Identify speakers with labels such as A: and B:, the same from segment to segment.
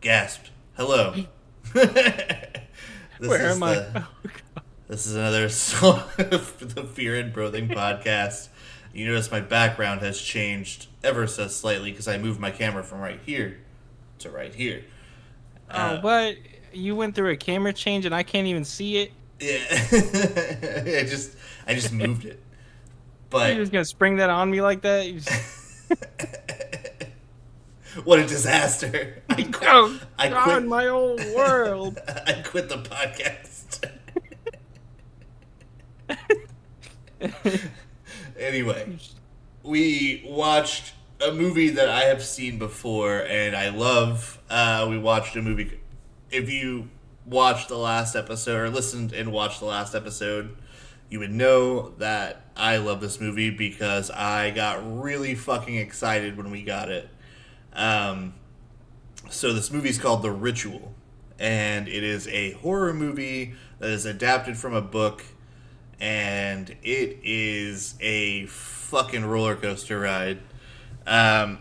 A: Gasped. Hello. this
B: Where
A: is
B: am I?
A: the this is another song of the Fear and Broathing podcast. You notice my background has changed ever so slightly because I moved my camera from right here to right here.
B: Oh, what? You went through a camera change and I can't even see it?
A: Yeah, I just moved it,
B: You're
A: but
B: just gonna spring that on me like that?
A: what a disaster!
B: Oh,
A: I
B: God,
A: quit.
B: my whole world.
A: I quit the podcast. Anyway, we watched a movie that I have seen before and I love. We watched a movie. If you watched the last episode or listened and watched the last episode, you would know that I love this movie because I got really fucking excited when we got it. Um, so this movie is called The Ritual, and it is a horror movie that is adapted from a book, and it is a fucking roller coaster ride. Um,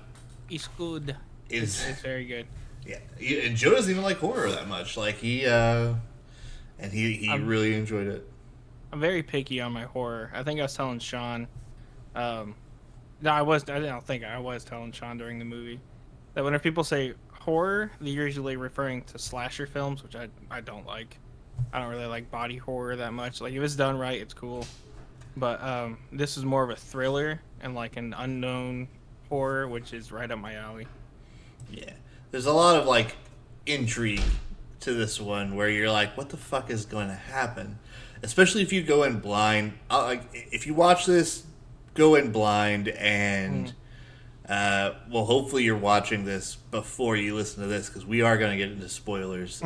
B: It's good.
A: is
B: It's very good.
A: Yeah, and Joe doesn't even like horror that much. Like he
B: I'm
A: really enjoyed it.
B: I'm very picky on my horror. I think I was telling Shawn. Um, no, I don't think I was telling Shawn during the movie that whenever people say horror, they're usually referring to slasher films, which I don't like. I don't really like body horror that much. Like if it's done right, it's cool. But this is more of a thriller and like an unknown horror, which is right up my alley.
A: Yeah, there's a lot of like intrigue to this one where you're like, what the fuck is going to happen? Especially if you go in blind. Like if you watch this, go in blind and. Well, hopefully you're watching this before you listen to this because we are going to get into spoilers.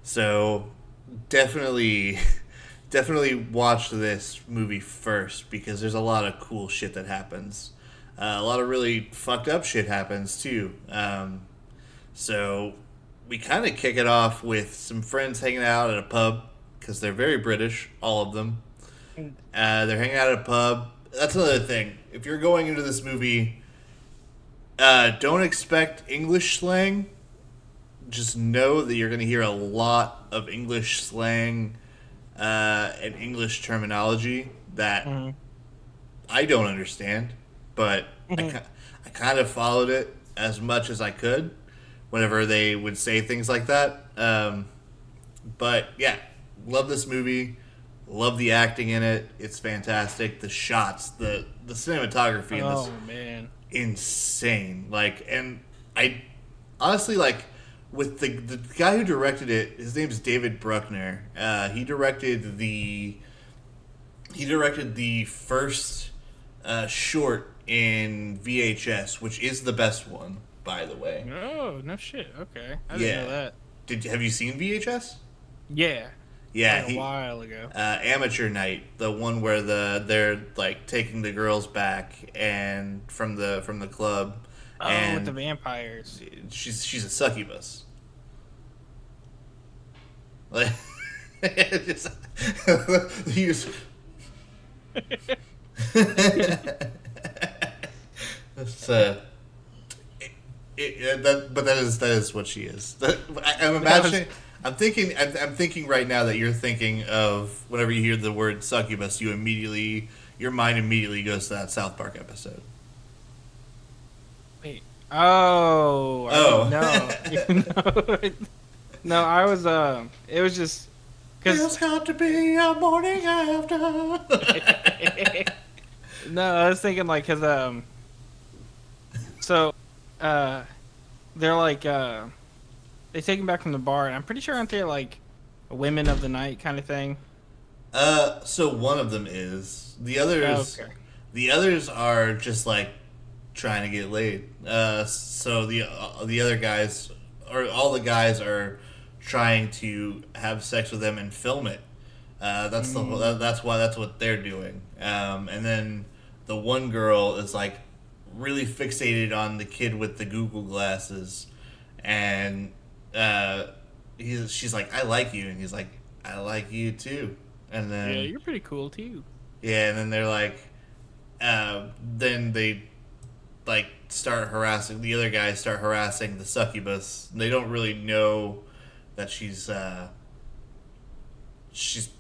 A: So definitely, definitely watch this movie first because there's a lot of cool shit that happens. A lot of really fucked up shit happens too. So we kind of kick it off with some friends hanging out at a pub because they're very British, all of them. They're hanging out at a pub. That's another thing. If you're going into this movie, don't expect English slang. Just know that you're going to hear a lot of English slang and English terminology that I don't understand, but I kind of followed it as much as I could whenever they would say things like that. But yeah, love this movie. Love the acting in it. It's fantastic. The shots, the cinematography in this
B: Oh man.
A: insane. Like, and I honestly like with the guy who directed it. His name's David Bruckner. He directed the first short in VHS, which is the best one, by the way.
B: Oh no shit. Okay, I didn't know
A: Yeah.
B: that.
A: Have you seen VHS?
B: Yeah,
A: Yeah,
B: like a while ago.
A: Amateur Night, the one where they're like taking the girls back and from the club,
B: Oh, with the
A: and
B: vampires.
A: she's a succubus. Like, just, you just, it's, but that is what she is. I'm imagining. I'm thinking right now that you're thinking of whenever you hear the word succubus, your mind immediately goes to that South Park episode.
B: Wait. Oh,
A: Oh.
B: I didn't know. No, I was. It was just
A: There's
B: because.
A: got to be a morning after.
B: No, I was thinking like because so uh, they're like they take him back from the bar, and I'm pretty sure aren't they like women of the night kind of thing?
A: So one of them is
B: Oh, okay.
A: the others are just like trying to get laid. So the other guys or all the guys are trying to have sex with them and film it. That's what they're doing. And then the one girl is like really fixated on the kid with the Google glasses, and she's like, "I like you," and he's like, "I like you too." And
B: Yeah,
A: then
B: you're pretty cool too.
A: yeah, and then they're like, then they like start harassing the other guys. Start harassing the succubus. They don't really know that she's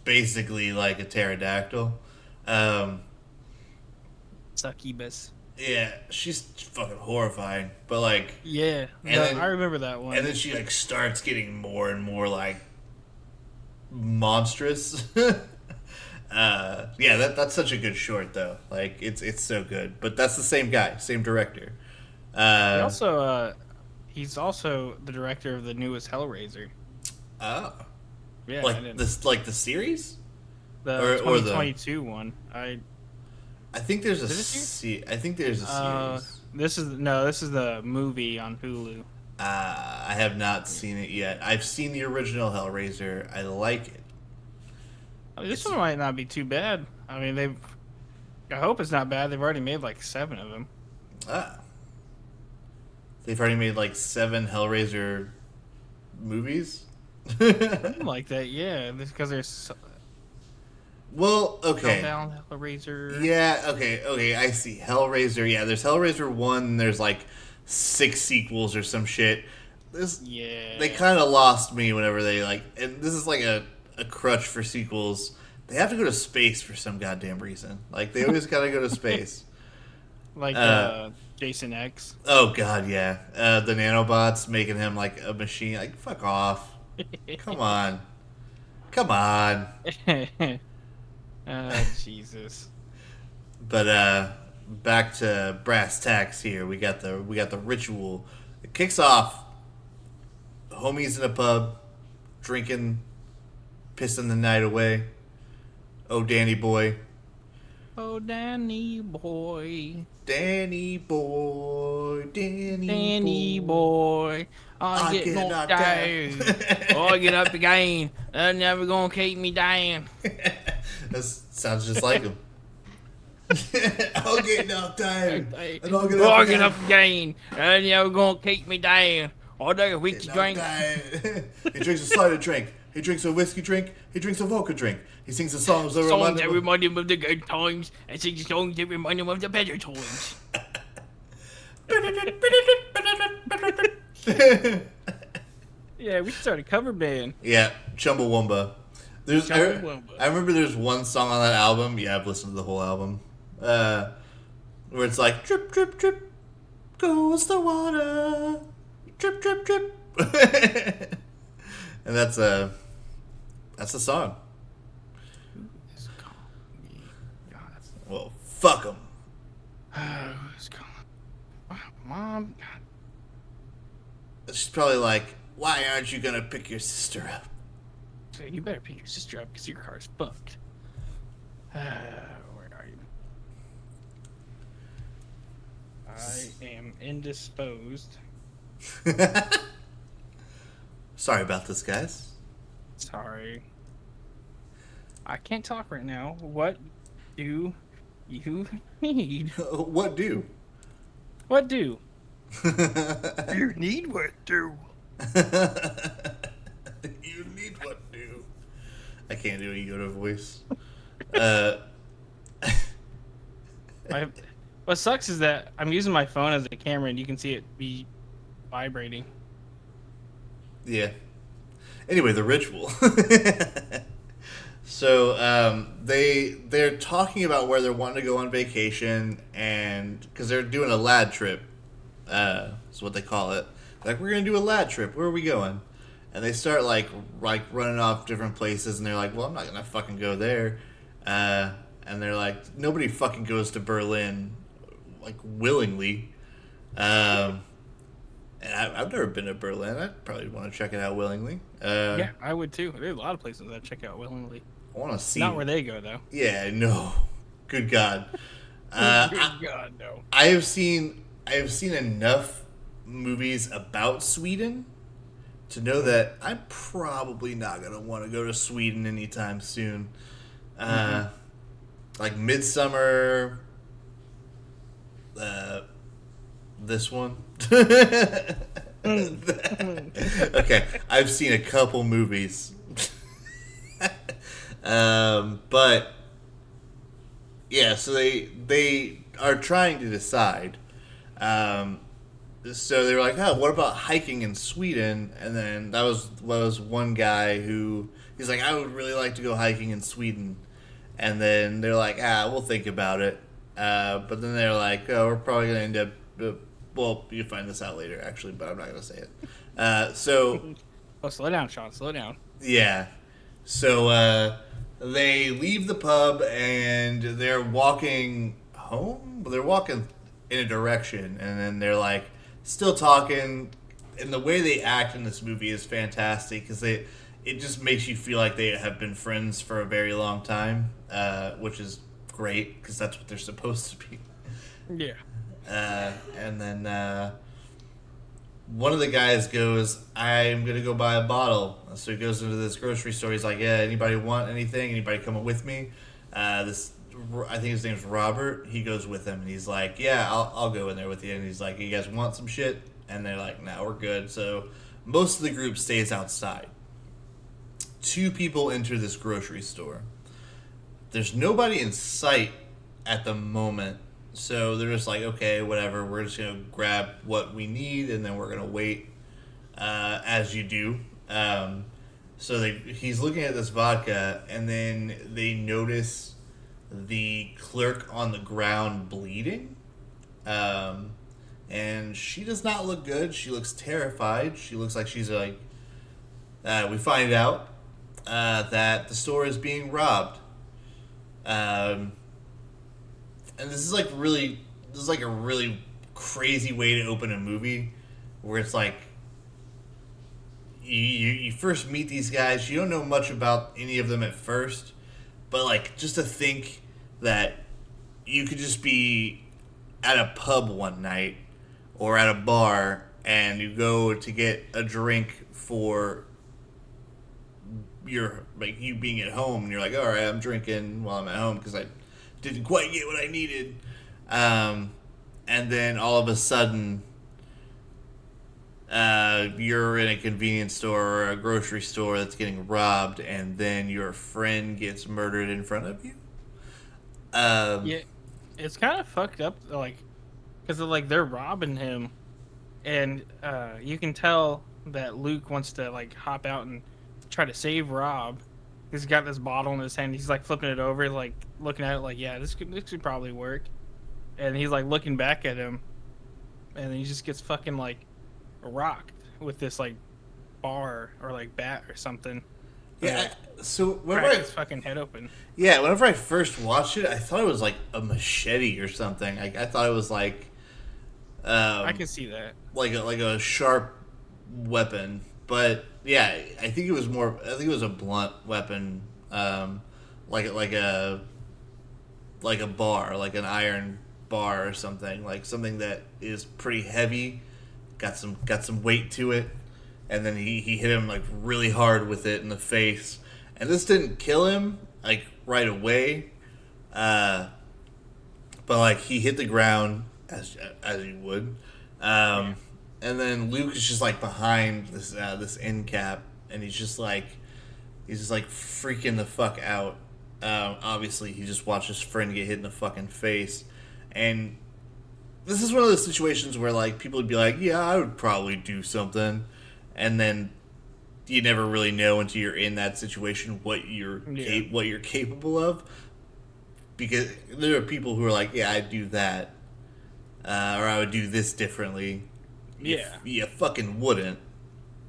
A: basically like a pterodactyl. Um,
B: Succubus.
A: yeah, she's fucking horrifying. But like,
B: Yeah, I remember that one.
A: and then she like starts getting more and more like monstrous. Yeah, that's such a good short though. Like it's so good. But that's the same guy, same director.
B: He's also the director of the newest Hellraiser.
A: Oh,
B: Yeah,
A: like this, like the series,
B: the
A: or
B: 2022 one.
A: I think there's a I think there's a series.
B: This is the movie on Hulu.
A: I have not seen it yet. I've seen the original Hellraiser. I like it.
B: I mean, this one might not be too bad. I mean, I hope it's not bad. They've already made like 7 of them.
A: They've already made like 7 Hellraiser movies.
B: Something like that, yeah. Because there's
A: Well, okay.
B: Down Hellraiser.
A: Yeah, okay. I see. Hellraiser. Yeah, there's Hellraiser 1. And there's like 6 sequels or some shit. They kind of lost me whenever they like. And this is like a crutch for sequels. They have to go to space for some goddamn reason. Like they always gotta go to space.
B: Like Jason X.
A: Oh god, yeah. The nanobots making him like a machine. Like fuck off. Come on.
B: Jesus.
A: But back to brass tacks here. We got the ritual. It kicks off. The homies in a pub, drinking, pissing the night away. Oh, Danny boy.
B: Oh, Danny boy.
A: Danny boy.
B: Danny boy. I get knocked down. I get up again. They're never gonna keep me down.
A: That sounds just like him. I'll get knocked down. And I'll
B: get up again. They're never gonna keep me down. I'll take a whiskey drink.
A: He drinks a cider drink. He drinks a whiskey drink. He drinks a vodka drink. He sings the songs that
B: remind him of the good times, and sings songs that remind him of the better times. Yeah, we should start a cover band.
A: Yeah, Chumbawamba. I remember there's one song on that album. Yeah, I've listened to the whole album. Where it's like drip, drip, drip, goes the water, drip, drip, drip, and that's the song. Well, fuck him.
B: Who's calling? Mom.
A: She's probably like, why aren't you gonna pick your sister up?
B: So you better pick your sister up because your car's fucked. Where are you? I am indisposed.
A: Sorry about this, guys.
B: Sorry. I can't talk right now. What do you need?
A: What do?
B: What do? You need what do?
A: You need what do? I can't do a Yoda voice.
B: What sucks is that I'm using my phone as a camera and you can see it be vibrating.
A: Yeah. Anyway, the ritual. So they're talking about where they're wanting to go on vacation, and because they're doing a lad trip, is what they call it. Like, we're gonna do a lad trip. Where are we going? And they start like running off different places, and they're like, well, I'm not gonna fucking go there. And they're like, nobody fucking goes to Berlin like willingly. And I've never been to Berlin. I'd probably want to check it out willingly.
B: Yeah, I would too. There's a lot of places I'd check out willingly.
A: I want to see.
B: Not where they go though.
A: Yeah, no. Good God.
B: Good God, no.
A: I have seen enough movies about Sweden to know that I'm probably not gonna want to go to Sweden anytime soon. Like Midsummer. This one. Okay, I've seen a couple movies. But yeah, so they are trying to decide. Um, so they were like, "Oh, what about hiking in Sweden?" And then that was one guy who he's like, "I would really like to go hiking in Sweden." And then they're like, we'll think about it. But then they're like, "Oh, we're probably gonna end up." Well, you find this out later, actually, but I'm not gonna say it. So
B: Oh, slow down, Sean. Slow down.
A: yeah, so they leave the pub and they're walking home. They're walking in a direction, and then they're like still talking. And the way they act in this movie is fantastic because it just makes you feel like they have been friends for a very long time, which is great because that's what they're supposed to be.
B: Yeah.
A: And then one of the guys goes, "I'm gonna go buy a bottle." So he goes into this grocery store. He's like, "Yeah, anybody want anything? Anybody coming with me?" This I think his name's Robert. He goes with him, and he's like, "Yeah, I'll go in there with you." And he's like, "You guys want some shit?" And they're like, "No, we're good." So most of the group stays outside. Two people enter this grocery store. There's nobody in sight at the moment. So they're just like, okay, whatever. We're just going to grab what we need and then we're going to wait as you do. He's looking at this vodka and then they notice the clerk on the ground bleeding. And she does not look good. She looks terrified. She looks like she's like. We find out that the store is being robbed. And this is like a really crazy way to open a movie, where it's like you first meet these guys. You don't know much about any of them at first, but like just to think that you could just be at a pub one night or at a bar and you go to get a drink for your like you being at home and you're like, all right, I'm drinking while I'm at home because I didn't quite get what I needed, and then all of a sudden you're in a convenience store or a grocery store that's getting robbed, and then your friend gets murdered in front of you.
B: Yeah, it's kind of fucked up, like, because like they're robbing him, and you can tell that Luke wants to like hop out and try to save Rob. He's got this bottle in his hand. He's like flipping it over, like looking at it, like, yeah, this could probably work. And he's like looking back at him, and then he just gets fucking like rocked with this like bar or like bat or something.
A: Yeah.
B: Like,
A: So
B: crack his fucking head open.
A: whenever I first watched it, I thought it was like a machete or something. I thought it was like,
B: I can see that.
A: like a sharp weapon. But yeah, I think it was more. I think it was a blunt weapon, like a bar, like an iron bar or something, like something that is pretty heavy, got some weight to it, and then he hit him like really hard with it in the face, and this didn't kill him like right away, but like he hit the ground as he would. And then Luke is just like behind this end cap, and he's just like freaking the fuck out. Obviously, he just watched his friend get hit in the fucking face, and this is one of those situations where like people would be like, "Yeah, I would probably do something," and then you never really know until you're in that situation what you're capable of, because there are people who are like, "Yeah, I'd do that," or "I would do this differently."
B: Yeah.
A: You fucking wouldn't.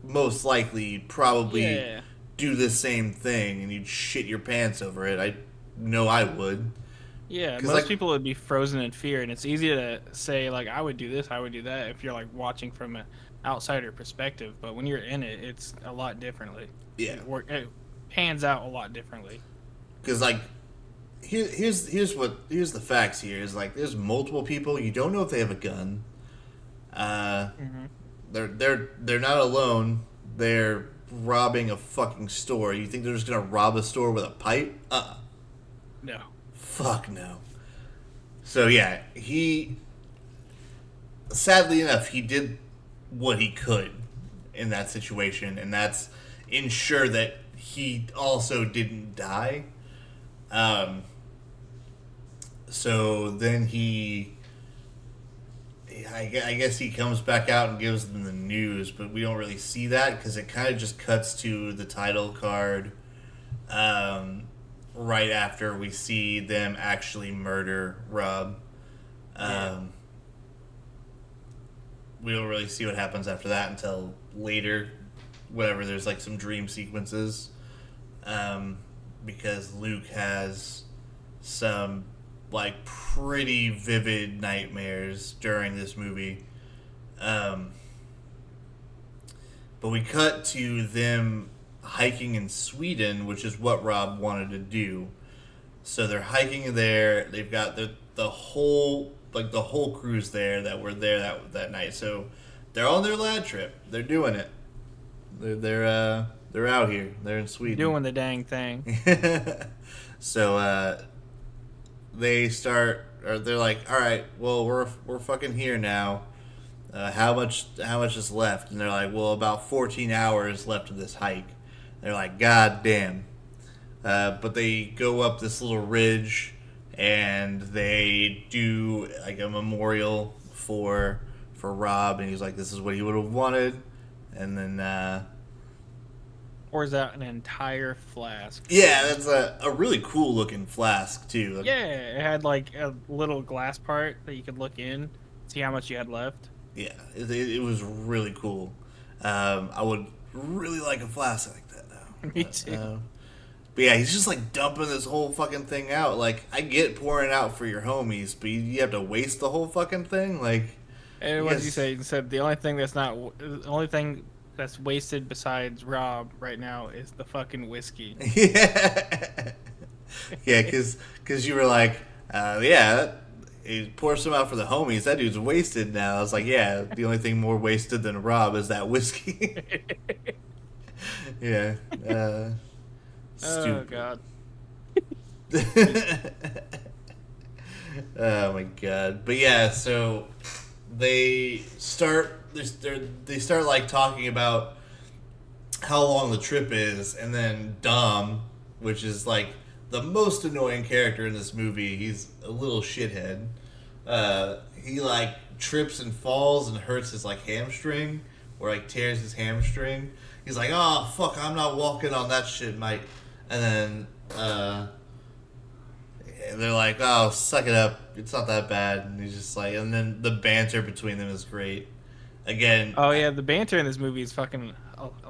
A: Most likely, you'd probably do the same thing and you'd shit your pants over it. I know I would.
B: Yeah, most people would be frozen in fear, and it's easy to say, like, I would do this, I would do that, if you're, like, watching from an outsider perspective. But when you're in it, it's a lot differently.
A: Yeah.
B: It pans out a lot differently.
A: Because, like, here's the facts here. Is, like, there's multiple people. You don't know if they have a gun. They're not alone. They're robbing a fucking store. You think they're just gonna rob a store with a pipe?
B: No.
A: Fuck no. So yeah, sadly enough, he did what he could in that situation, and that's ensure that he also didn't die. So then he I guess he comes back out and gives them the news, but we don't really see that because it kind of just cuts to the title card right after we see them actually murder Rob. We don't really see what happens after that until later, whatever. There's like some dream sequences, because Luke has some like pretty vivid nightmares during this movie. But we cut to them hiking in Sweden, which is what Rob wanted to do. So they're hiking there. They've got the whole crew's there that were there that night. So they're on their lad trip. They're doing it. They're out here. They're in Sweden
B: doing the dang thing.
A: So they're like, all right, well we're fucking here now. How much is left? And they're like, well, about 14 hours left of this hike. They're like, God damn. But they go up this little ridge and they do like a memorial for Rob, and he's like, this is what he would have wanted. And then
B: Or is that an entire flask?
A: yeah, that's a really cool looking flask too.
B: Yeah, it had like a little glass part that you could look in, see how much you had left.
A: Yeah, it was really cool. I would really like a flask like that now.
B: Me too.
A: But yeah, he's just like dumping this whole fucking thing out. Like, I get pouring out for your homies, but you have to waste the whole fucking thing. Like,
B: And what did you say? You said the only thing that's wasted besides Rob right now is the fucking whiskey.
A: yeah, yeah, because you were like, yeah. He pours some out for the homies. That dude's wasted now. I was like, yeah, the only thing more wasted than Rob is that whiskey. Yeah.
B: Oh god.
A: Oh my god. But yeah, so they start like talking about how long the trip is, and then Dom, which is like the most annoying character in this movie, he's a little shithead. He like trips and falls and hurts his like hamstring, or like tears his hamstring. He's like, oh fuck, I'm not walking on that shit, mate. And then they're like, oh, suck it up, it's not that bad. And he's just like, and then the banter between them is great. Again.
B: Oh yeah, the banter in this movie is fucking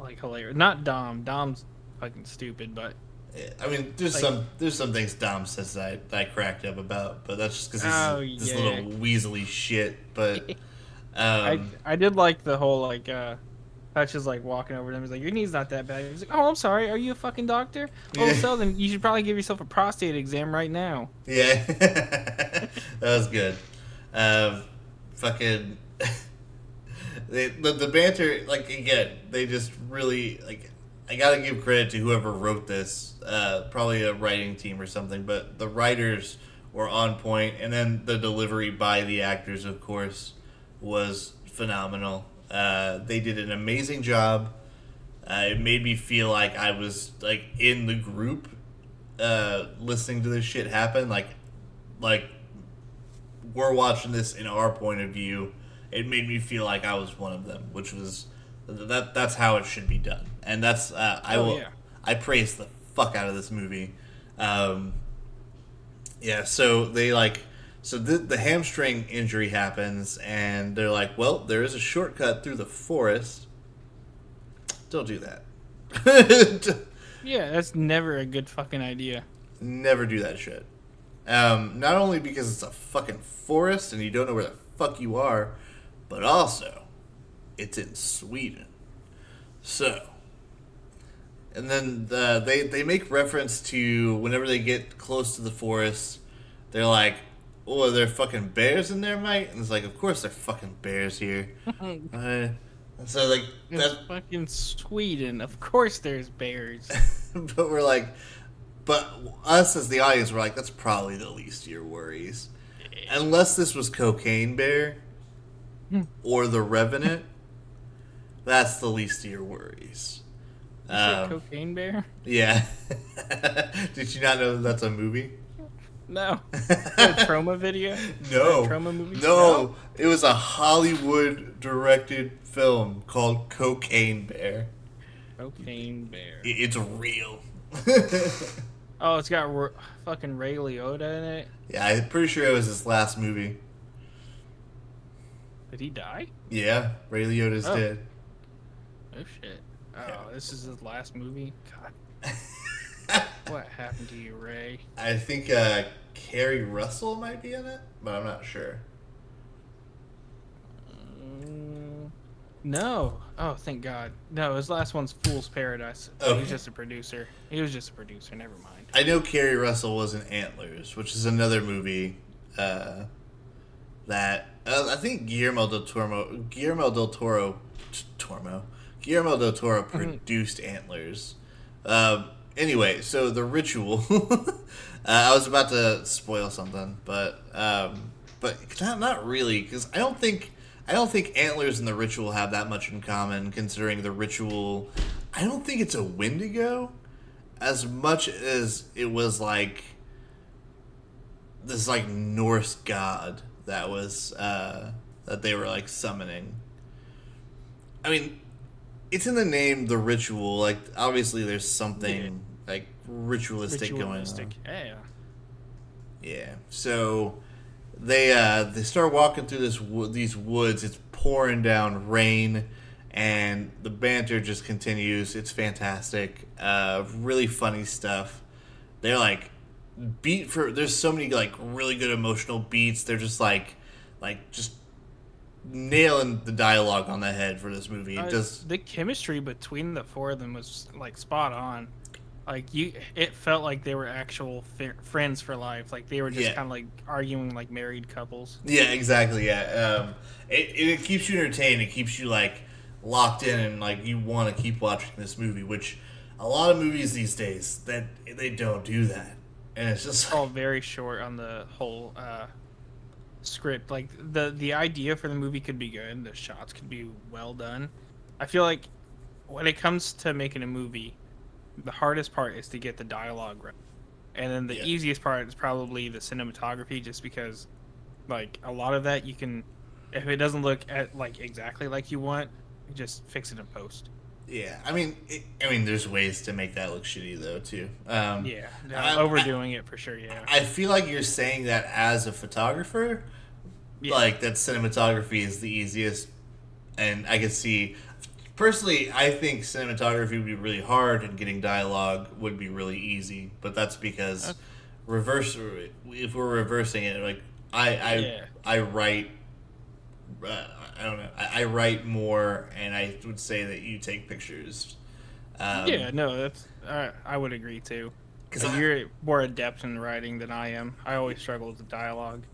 B: like hilarious. Not Dom. Dom's fucking stupid, but
A: I mean, there's some things Dom says that I cracked up about, but that's just because he's this little weaselly shit. But
B: I did like the whole like Hutch is like walking over to him. He's like, your knee's not that bad. He's like, oh, I'm sorry. Are you a fucking doctor? Oh, so then you should probably give yourself a prostate exam right now.
A: Yeah, that was good. Fucking the banter, like, again, they just really like. I gotta give credit to whoever wrote this, probably a writing team or something, but the writers were on point, and then the delivery by the actors, of course, was phenomenal. They did an amazing job. It made me feel like I was like in the group, listening to this shit happen. Like we're watching this in our point of view. It made me feel like I was one of them, which was that's how it should be done. And that's I praise the fuck out of this movie. Yeah, so they the hamstring injury happens, and they're like, well, there is a shortcut through the forest. Don't do that.
B: Yeah, that's never a good fucking idea.
A: Never do that shit. Not only because it's a fucking forest and you don't know where the fuck you are, but also it's in Sweden. So, and then they make reference to whenever they get close to the forest, they're like, oh, are there fucking bears in there, mate? And it's like, of course there are fucking bears here. So like
B: it's fucking Sweden. Of course there's bears.
A: But we're like, but us as the audience, we're like, that's probably the least of your worries. Unless this was Cocaine Bear or The Revenant, that's the least of your worries.
B: Cocaine Bear?
A: Yeah. Did you not know that's a movie?
B: No. The Trauma video? Or
A: No,
B: Trauma movie? No?
A: no, it was a Hollywood directed film called Cocaine Bear.
B: Cocaine Bear.
A: It's real.
B: Oh, it's got fucking Ray Liotta in it.
A: Yeah, I'm pretty sure it was his last movie.
B: Did he die?
A: Yeah, Ray Liotta's
B: Oh.
A: dead.
B: Oh shit.
A: Yeah.
B: Oh, this is his last movie? God. What happened to you, Ray?
A: I think Carrie Russell might be in it, but I'm not sure.
B: No. Oh, thank God. No, his last one's Fool's Paradise.
A: Okay.
B: He's just a producer. He was just a producer. Never mind.
A: I know Carrie Russell was in Antlers, which is another movie that I think Guillermo del Toro produced Antlers. Anyway, so the ritual. I was about to spoil something, but not really, because I don't think Antlers and the ritual have that much in common. Considering the ritual, I don't think it's a Wendigo as much as it was like this like Norse god that was that they were like summoning. I mean, it's in the name, the ritual. Like, obviously, there's something like ritualistic going on.
B: Yeah.
A: Yeah. So they start walking through these woods. It's pouring down rain, and the banter just continues. It's fantastic. Really funny stuff. They're like there's so many like really good emotional beats. They're just like just nailing the dialogue on the head for this movie.
B: The chemistry between the four of them was like spot on. Like it felt like they were actual friends for life. Like they were just kind of like arguing like married couples.
A: Yeah, exactly. Yeah, it keeps you entertained. It keeps you like locked in, and like you want to keep watching this movie. Which a lot of movies these days that they don't do that, and it's just
B: all very short on the whole script. Like the idea for the movie could be good. The shots could be well done. I feel like when it comes to making a movie, the hardest part is to get the dialogue right, and then the easiest part is probably the cinematography, just because like a lot of that you can, if it doesn't look at like exactly like you want, you just fix it in post.
A: Yeah, I mean, there's ways to make that look shitty though too.
B: Overdoing it for sure. Yeah,
A: I feel like you're saying that as a photographer, like that cinematography is the easiest, and I can see. Personally, I think cinematography would be really hard, and getting dialogue would be really easy. But that's because if we're reversing it, like I write. I don't know. I write more, and I would say that you take pictures.
B: That's I would agree too. Because you're more adept in writing than I am. I always struggle with the dialogue.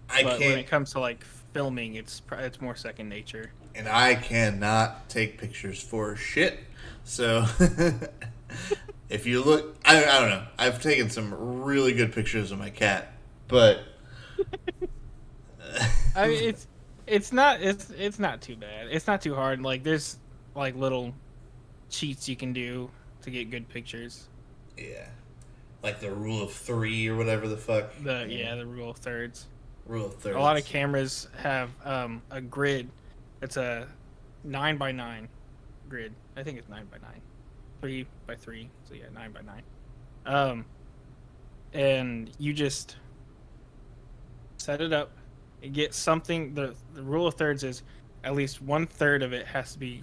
B: But when it comes to like filming, it's more second nature.
A: And I cannot take pictures for shit. So if you look, I don't know. I've taken some really good pictures of my cat, but
B: I mean, it's not too bad. It's not too hard. Like there's like little cheats you can do to get good pictures.
A: Yeah, like the rule of 3 or whatever the fuck.
B: The rule of thirds.
A: Rule of thirds.
B: A lot of cameras have a grid. It's a 9x9 grid. I think it's 9x9, 3x3. So yeah, 9x9. And you just set it up. You get something. The rule of thirds is at least 1/3 of it has to be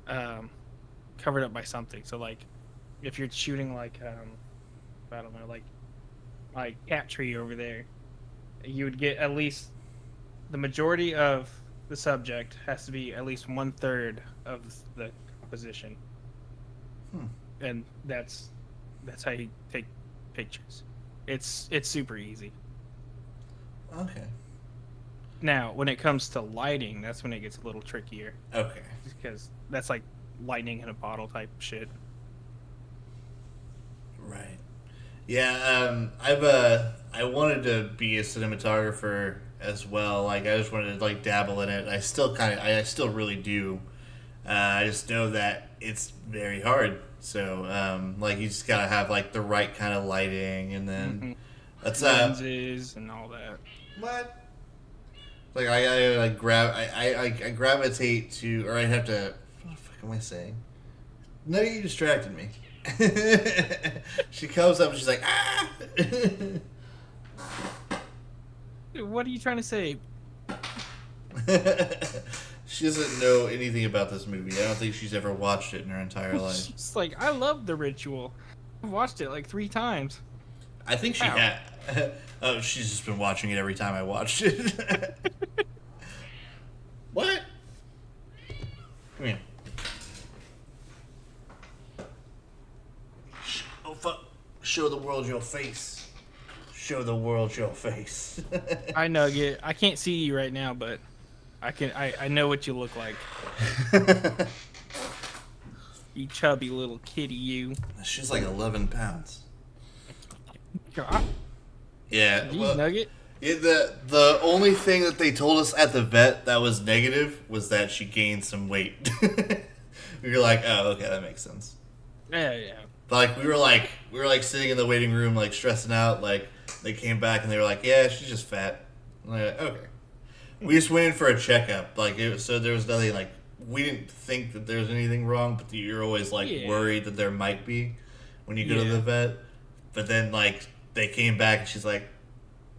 B: covered up by something. So like, if you're shooting like I don't know, like cat tree over there, you would get at least the majority of the subject has to be at least 1/3 of the composition, and that's how you take pictures. It's super easy.
A: Okay.
B: Now, when it comes to lighting, that's when it gets a little trickier.
A: Okay.
B: Because that's like lightning in a bottle type shit.
A: Right. Yeah. I wanted to be a cinematographer as well. Like I just wanted to like dabble in it. I still really do. I just know that it's very hard. So like you just gotta have like the right kind of lighting, and then That's
B: lenses and all that.
A: what? Like I gravitate to, or I have to. What the fuck am I saying? No, you distracted me. She comes up and she's like, ah.
B: What are you trying to say?
A: She doesn't know anything about this movie. I don't think she's ever watched it in her entire life.
B: She's like, I love The Ritual. I've watched it like 3 times.
A: I think she had. Oh, she's just been watching it every time I watched it. What? Come here. Oh fuck! Show the world your face. Show the world your face.
B: I Nugget. I can't see you right now, but I know what you look like. You chubby little kitty, you.
A: She's like 11 pounds.
B: God.
A: Yeah.
B: Jeez, Nugget.
A: Yeah, the only thing that they told us at the vet that was negative was that she gained some weight. We were like, oh, okay, that makes sense.
B: Yeah.
A: But like we were like sitting in the waiting room like stressing out. Like they came back and they were like, yeah, she's just fat. I'm like, okay. We just went in for a checkup. Like so there was nothing like we didn't think that there was anything wrong, but you're always like worried that there might be when you go to the vet. But then like they came back and she's like,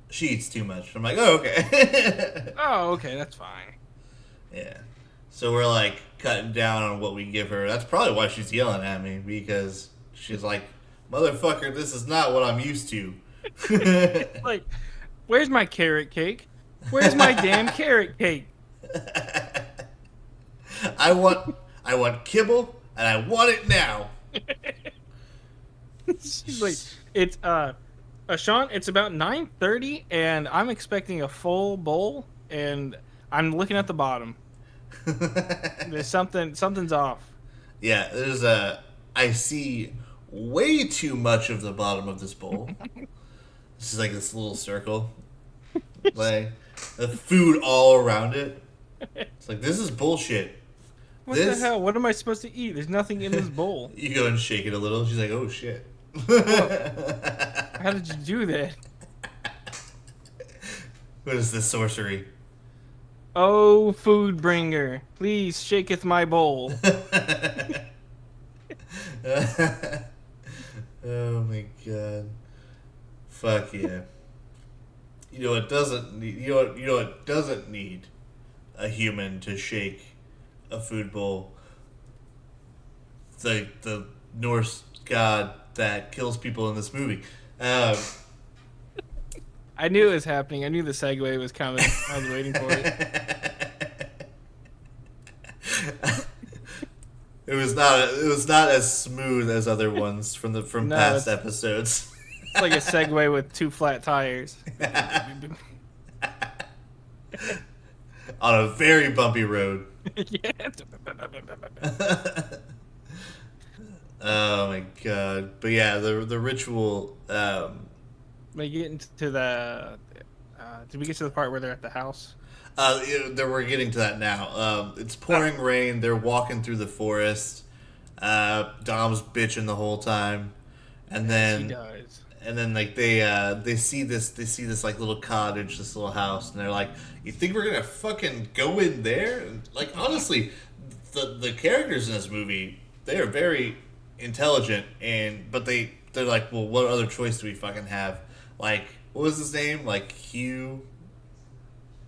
A: she eats too much. I'm like, oh, okay.
B: Oh, okay, that's fine.
A: Yeah. So we're like cutting down on what we give her. That's probably why she's yelling at me, because she's like, motherfucker, this is not what I'm used to.
B: Like, where's my carrot cake? Where's my damn carrot cake?
A: I want kibble, and I want it now.
B: She's like, it's Shawn, it's about 9:30, and I'm expecting a full bowl, and I'm looking at the bottom. There's something's off.
A: Yeah, I see way too much of the bottom of this bowl. This is like this little circle. Like, the food all around it. It's like, this is bullshit.
B: What the hell? What am I supposed to eat? There's nothing in this bowl.
A: You go and shake it a little. She's like, oh, shit.
B: How did you do that?
A: What is this sorcery?
B: Oh, food bringer, please shaketh my bowl.
A: Oh my god. Fuck yeah. You know what doesn't need what doesn't need a human to shake a food bowl? The Norse god that kills people in this movie.
B: I knew it was happening. I knew the segue was coming. I was waiting for it.
A: It was not as smooth as other ones from past episodes.
B: It's like a Segway with 2 flat tires.
A: On a very bumpy road.
B: Yeah.
A: Oh my god! But yeah, the ritual.
B: We get into the. Did we get to the part where they're at the house?
A: We're getting to that now. It's pouring rain. They're walking through the forest. Dom's bitching the whole time, and then
B: He does.
A: And then like they see this like little cottage, this little house, and they're like, "You think we're gonna fucking go in there?" And, like, honestly, the characters in this movie, they are very intelligent, but they're like, well, what other choice do we fucking have? Like, what was his name? Like Hugh.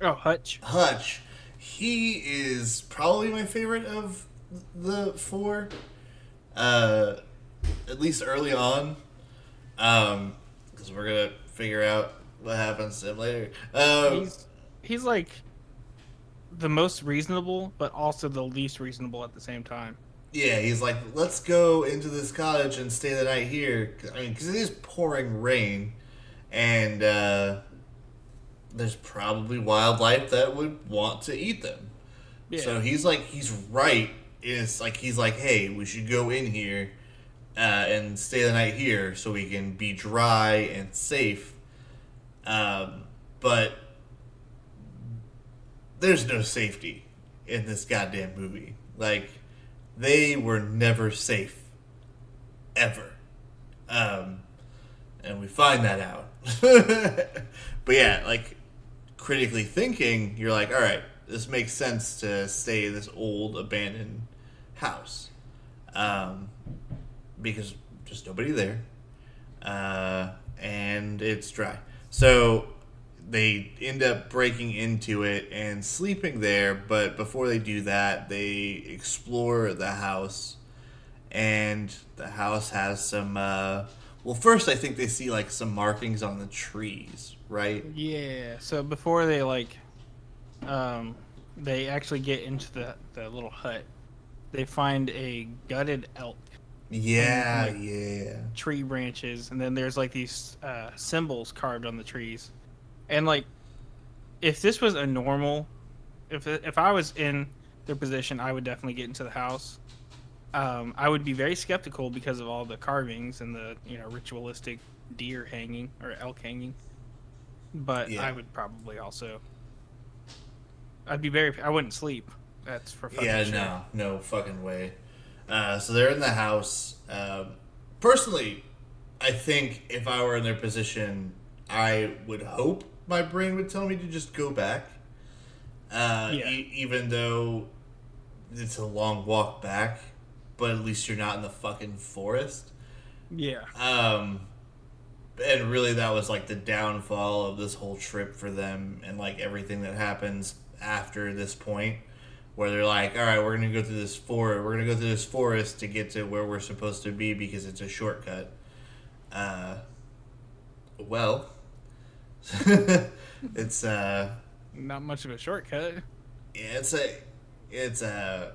B: Oh, Hutch.
A: Hutch. He is probably my favorite of the 4. At least early on. Because we're gonna figure out what happens to him later.
B: He's like the most reasonable, but also the least reasonable at the same time.
A: Yeah, he's like, let's go into this cottage and stay the night here. I mean, because it is pouring rain, and there's probably wildlife that would want to eat them. Yeah. So he's right. It's like he's like, hey, we should go in here and stay the night here so we can be dry and safe. But there's no safety in this goddamn movie. Like, they were never safe. Ever. And and we find that out. But yeah, like critically thinking, you're like, all right, this makes sense to stay in this old abandoned house, because just nobody there, and it's dry. So they end up breaking into it and sleeping there. But before they do that, they explore the house, and the house has some. Well, first I think they see like some markings on the trees, right?
B: Yeah. So before they actually get into the little hut, they find a gutted elk hanging from
A: Yeah,
B: like
A: yeah.
B: tree branches, and then there's like these symbols carved on the trees. And like, if this was a normal, if I was in their position, I would definitely get into the house. I would be very skeptical because of all the carvings and the ritualistic deer hanging or elk hanging. But
A: Yeah.
B: I would probably also. I'd be very. I wouldn't sleep. That's for fucking
A: Yeah,
B: sure.
A: no fucking way. So they're in the house. Personally, I think if I were in their position, I would hope my brain would tell me to just go back.
B: Yeah.
A: Even though it's a long walk back, but at least you're not in the fucking forest.
B: Yeah.
A: Um, and really, that was like the downfall of this whole trip for them, and like everything that happens after this point, where they're like, "All right, we're gonna go through this forest. We're gonna go through this forest to get to where we're supposed to be because it's a shortcut." Uh, well, it's
B: Not much of a shortcut.
A: yeah, it's a,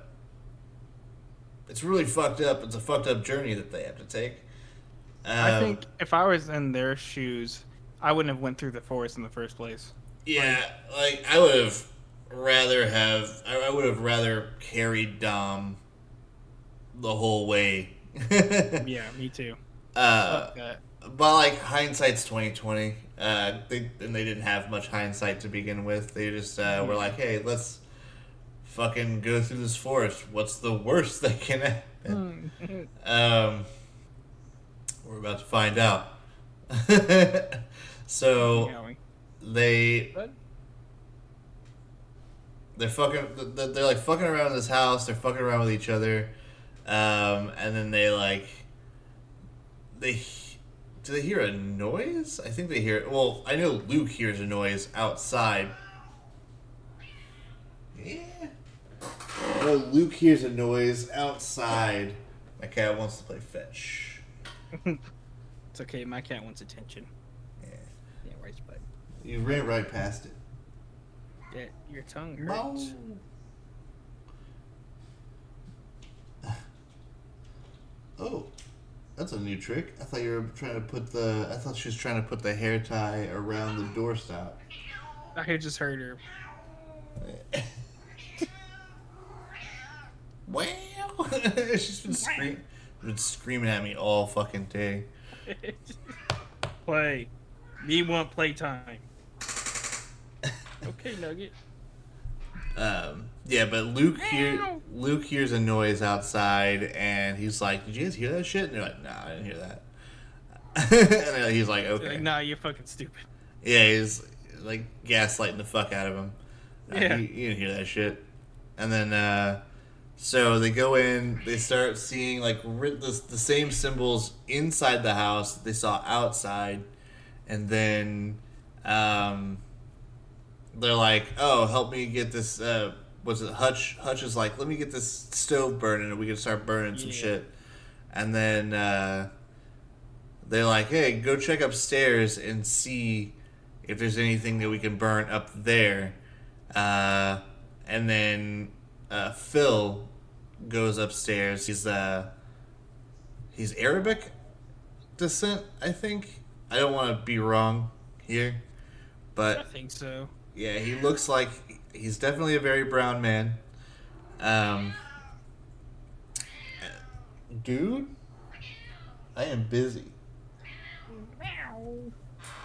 A: it's really fucked up. It's a fucked up journey that they have to take.
B: I
A: Um,
B: think if I was in their shoes, I wouldn't have went through the forest in the first place.
A: Yeah,
B: Like,
A: like I would have rather carried Dom the whole way.
B: yeah, me too.
A: uh,
B: Fuck that.
A: but like hindsight's 2020. They didn't have much hindsight to begin with. They just were like, hey, let's fucking go through this forest. What's the worst that can happen? Um, we're about to find out. So
B: Going.
A: they
B: But
A: they're like fucking around in this house. They're fucking around with each other, and then they do they hear a noise? I think they hear. Well, I know Luke hears a noise outside. Yeah. I know Luke hears a noise outside. My cat wants to play fetch.
B: it's okay. My cat wants attention.
A: Yeah.
B: Yeah, right, but
A: You ran right past it.
B: yeah, your tongue
A: Mow.
B: hurts.
A: Oh, that's a new trick. I thought you were trying to put the. I thought she was trying to put the hair tie around the doorstop.
B: I just heard her.
A: Wow! She's been screaming at me all fucking day.
B: Play. Me want playtime. Okay, Nugget.
A: Yeah, but Luke hears a noise outside, and he's like, "Did you guys hear that shit?" And they're like, "Nah, I didn't hear that." And then he's like,
B: They're
A: "Okay."
B: like, nah, you're fucking stupid.
A: Yeah, he's like gaslighting the fuck out of him.
B: Yeah.
A: You didn't hear that shit. And then, so they go in, they start seeing like the same symbols inside the house that they saw outside. And then they're like, oh, help me get this, was it Hutch? Hutch is like, let me get this stove burning and we can start burning some
B: Yeah.
A: shit. And then they're like, hey, go check upstairs and see if there's anything that we can burn up there. And then Phil goes upstairs. He's Arabic descent, I think. I don't want to be wrong here,
B: I
A: but
B: think so.
A: yeah, he looks like he's definitely a very brown man. Dude, I am busy.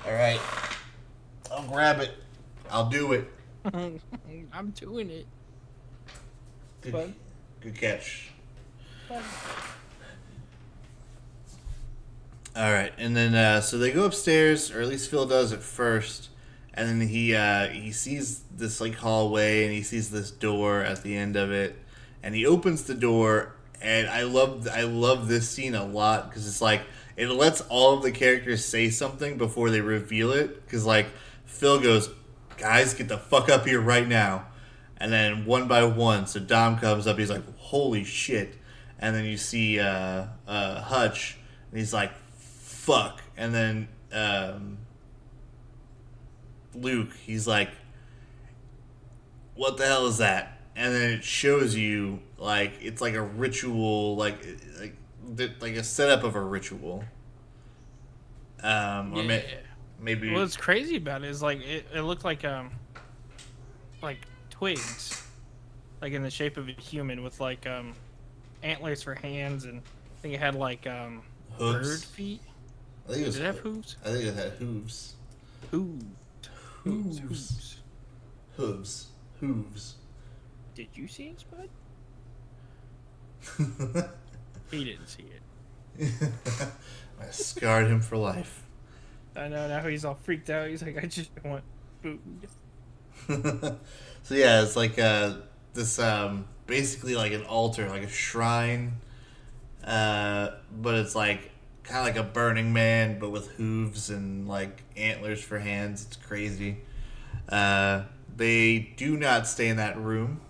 A: All right, I'll grab it. I'll do it.
B: I'm doing it.
A: Good,
B: Fun.
A: good catch.
B: Fun.
A: All right, and then so they go upstairs, or at least Phil does at first, and then he sees this like hallway, and he sees this door at the end of it, and he opens the door, and I love this scene a lot because it's like it lets all of the characters say something before they reveal it, because like Phil goes, "Guys, get the fuck up here right now," and then one by one, so Dom comes up, he's like, "Holy shit," and then you see Hutch, and he's like, fuck. And then Luke, he's like, what the hell is that? And then it shows you like it's like a ritual, like a setup of a ritual. Or
B: Yeah.
A: maybe
B: What's crazy about it is like it looked like twigs, like in the shape of a human with like antlers for hands, and I think it had like bird
A: hooves.
B: feet.
A: I think it was.
B: Did it have hooves?
A: I think it had hooves.
B: Hooves.
A: Hooves. Hooves. Hooves.
B: Did you see it, Spud? He didn't see it.
A: I scarred him for life.
B: I know, now he's all freaked out. He's like, I just want food.
A: So yeah, it's like this basically like an altar, like a shrine, but it's like kind of like a Burning Man, but with hooves and like antlers for hands. It's crazy. They do not stay in that room,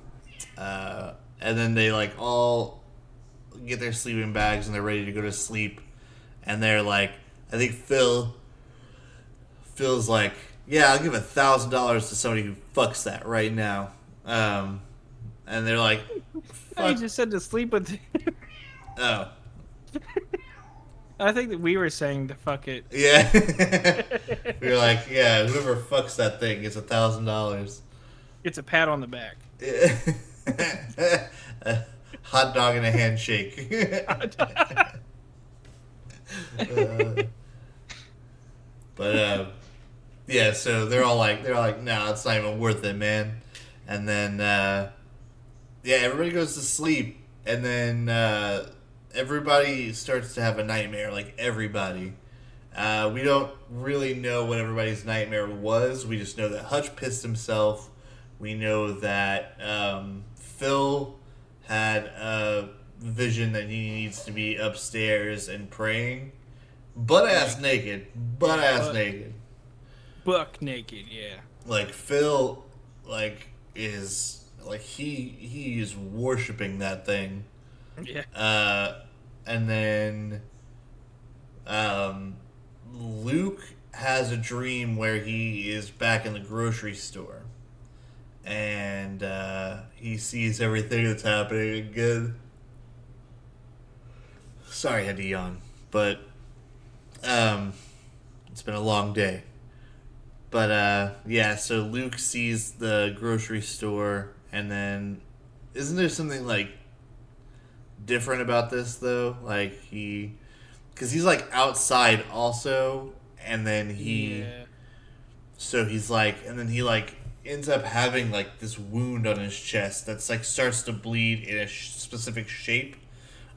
A: and then they like all get their sleeping bags and they're ready to go to sleep, and they're like, I think Phil's like, yeah, I'll give $1,000 to somebody who fucks that right now. And they're like,
B: I
A: fuck.
B: just said to sleep with.
A: Oh.
B: I think that we were saying to fuck it.
A: Yeah. We were like, yeah, whoever fucks that thing gets $1,000.
B: It's a pat on the back.
A: A hot dog and a handshake. Yeah, so they're all like, no, it's not even worth it, man. And then, yeah, everybody goes to sleep, and then everybody starts to have a nightmare, like everybody. We don't really know what everybody's nightmare was. We just know that Hutch pissed himself. We know that Phil had a vision that he needs to be upstairs and praying. Butt-ass naked. Butt-ass naked.
B: Buck naked, yeah.
A: Like, Phil, like, is... Like, he is worshiping that thing.
B: Yeah.
A: And then... Luke has a dream where he is back in the grocery store. And he sees everything that's happening again. Sorry, I had to yawn. But it's been a long day. But yeah, so Luke sees the grocery store, and then isn't there something like different about this though? Like because he's like outside also, and then so he's like, and then he like ends up having like this wound on his chest that's like starts to bleed in a specific shape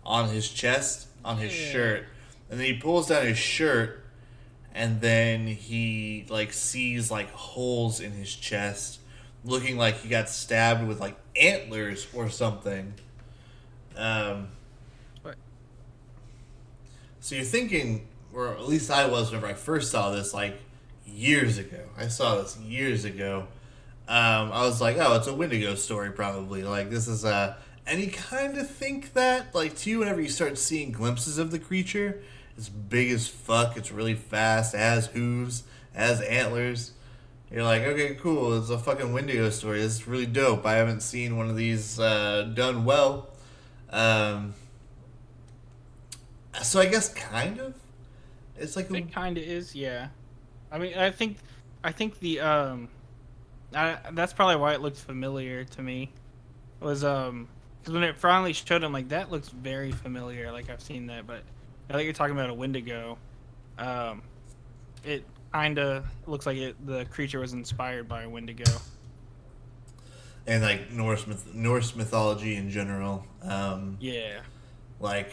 A: on his chest, on his shirt, and then he pulls down his shirt, and then he like sees like holes in his chest, looking like he got stabbed with like antlers or something. So you're thinking, or at least I was whenever I first saw this, like years ago. I saw this years ago. I was like, oh, it's a Wendigo story probably. Like this is and you kind of think that, like, too, whenever you start seeing glimpses of the creature. It's big as fuck. It's really fast. It has hooves. It has antlers. You're like, okay, cool. It's a fucking Wendigo story. This is really dope. I haven't seen one of these done well. So I guess kind of. It's like
B: It kind of is, yeah. I mean, I think the that's probably why it looked familiar to me. Was because when it finally showed him, like that looks very familiar. Like I've seen that, but I think you're talking about a Wendigo. It kind of looks like the creature was inspired by a Wendigo.
A: And like Norse mythology in general.
B: Yeah.
A: Like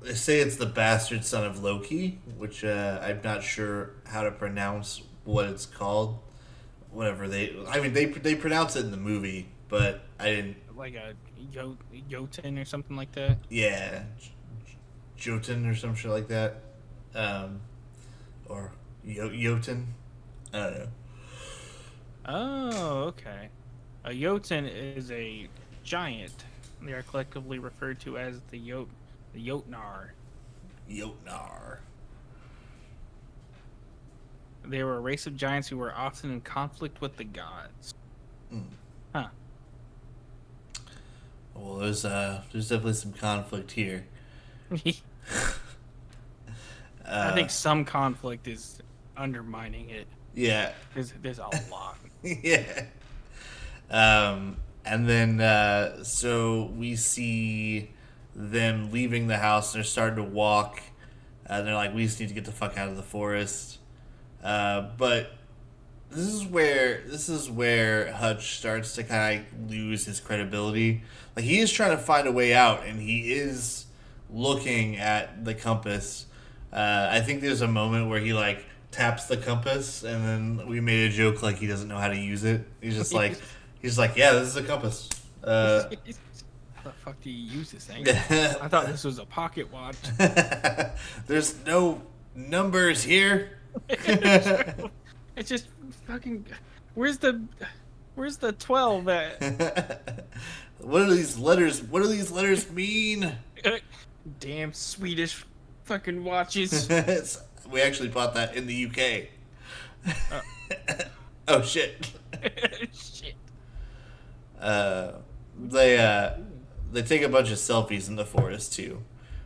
A: they say it's the bastard son of Loki, which I'm not sure how to pronounce what it's called. Whatever they pronounce it in the movie, but I didn't.
B: Like a Jotun or something like that.
A: Yeah, Jotun or some shit like that, or Jotun. I don't know.
B: Oh, okay. A Jotun is a giant. They are collectively referred to as the Jotnar.
A: Jotnar.
B: They were a race of giants who were often in conflict with the gods.
A: Mm.
B: Huh.
A: Well, there's definitely some conflict here.
B: I think some conflict is undermining it.
A: Yeah.
B: There's a lot.
A: Yeah. And then so we see them leaving the house. They're starting to walk. They're like, we just need to get the fuck out of the forest. But this is where Hutch starts to kind of lose his credibility. Like, he is trying to find a way out, and he is looking at the compass. I think there's a moment where he like taps the compass, and then we made a joke like he doesn't know how to use it. He's like, yeah, this is a compass.
B: How the fuck do you use this thing? I thought this was a pocket watch.
A: There's no numbers here.
B: It's just fucking. Where's the 12 at?
A: What are these letters? What do these letters mean?
B: Damn Swedish fucking watches.
A: We actually bought that in the UK. Oh shit.
B: Shit.
A: They take a bunch of selfies in the forest too,